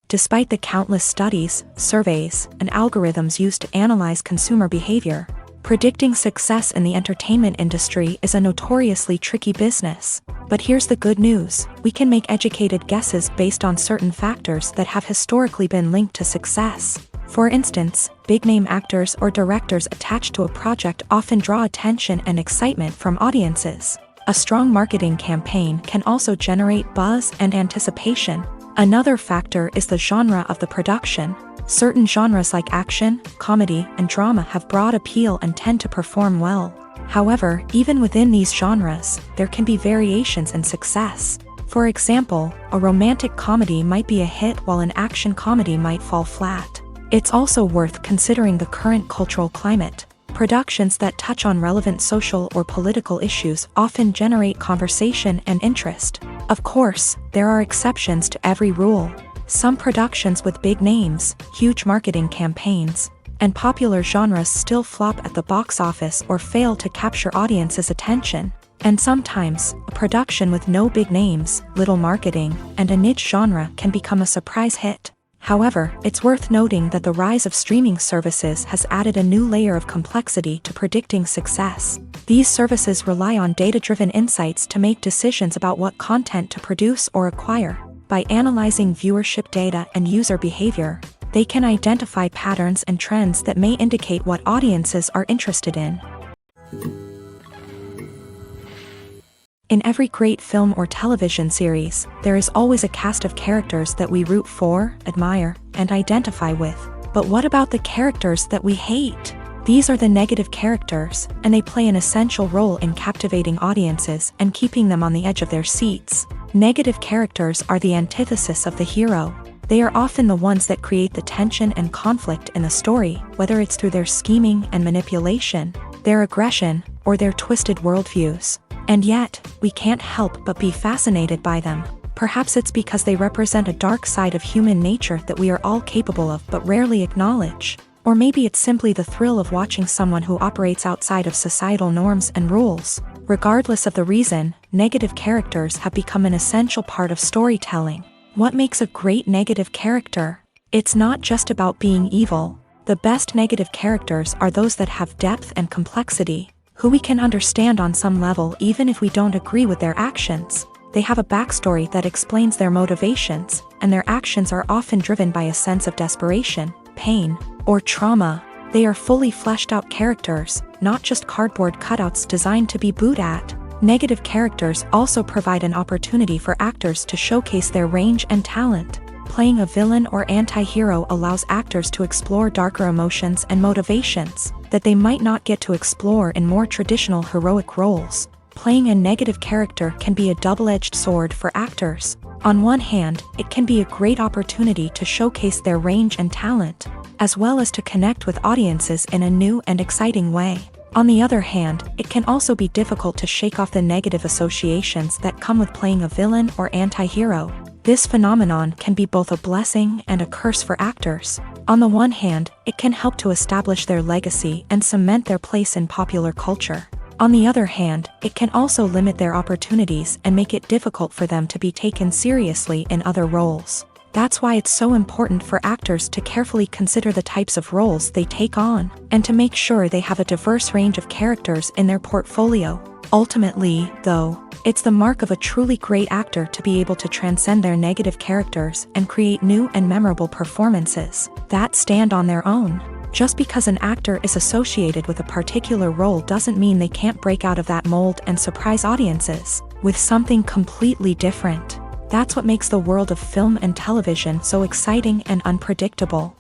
Despite the countless studies, surveys, and algorithms used to analyze consumer behavior, predicting success in the entertainment industry is a notoriously tricky business. But here's the good news: we can make educated guesses based on certain factors that have historically been linked to success. For instance, big-name actors or directors attached to a project often draw attention and excitement from audiences. A strong marketing campaign can also generate buzz and anticipation. Another factor is the genre of the production. Certain genres like action, comedy, and drama have broad appeal and tend to perform well. However, even within these genres, there can be variations in success. For example, a romantic comedy might be a hit while an action comedy might fall flat. It's also worth considering the current cultural climate. Productions that touch on relevant social or political issues often generate conversation and interest. Of course, there are exceptions to every rule. Some productions with big names, huge marketing campaigns, and popular genres still flop at the box office or fail to capture audiences' attention. And sometimes, a production with no big names, little marketing, and a niche genre can become a surprise hit. However, it's worth noting that the rise of streaming services has added a new layer of complexity to predicting success. These services rely on data-driven insights to make decisions about what content to produce or acquire. By analyzing viewership data and user behavior, they can identify patterns and trends that may indicate what audiences are interested in. In every great film or television series, there is always a cast of characters that we root for, admire, and identify with. But what about the characters that we hate? These are the negative characters, and they play an essential role in captivating audiences and keeping them on the edge of their seats. Negative characters are the antithesis of the hero. They are often the ones that create the tension and conflict in the story, whether it's through their scheming and manipulation, their aggression, or their twisted worldviews. And yet, we can't help but be fascinated by them. Perhaps it's because they represent a dark side of human nature that we are all capable of but rarely acknowledge. Or maybe it's simply the thrill of watching someone who operates outside of societal norms and rules. Regardless of the reason, negative characters have become an essential part of storytelling. What makes a great negative character? It's not just about being evil. The best negative characters are those that have depth and complexity, who we can understand on some level even if we don't agree with their actions. They have a backstory that explains their motivations, and their actions are often driven by a sense of desperation, pain, or trauma. They are fully fleshed out characters, not just cardboard cutouts designed to be booed at. Negative characters also provide an opportunity for actors to showcase their range and talent. Playing a villain or anti-hero allows actors to explore darker emotions and motivations that they might not get to explore in more traditional heroic roles. Playing a negative character can be a double-edged sword for actors. On one hand, it can be a great opportunity to showcase their range and talent, as well as to connect with audiences in a new and exciting way. On the other hand, it can also be difficult to shake off the negative associations that come with playing a villain or anti-hero. This phenomenon can be both a blessing and a curse for actors. On the one hand, it can help to establish their legacy and cement their place in popular culture. On the other hand, it can also limit their opportunities and make it difficult for them to be taken seriously in other roles. That's why it's so important for actors to carefully consider the types of roles they take on, and to make sure they have a diverse range of characters in their portfolio. Ultimately, though, it's the mark of a truly great actor to be able to transcend their negative characters and create new and memorable performances that stand on their own. Just because an actor is associated with a particular role doesn't mean they can't break out of that mold and surprise audiences with something completely different. That's what makes the world of film and television so exciting and unpredictable.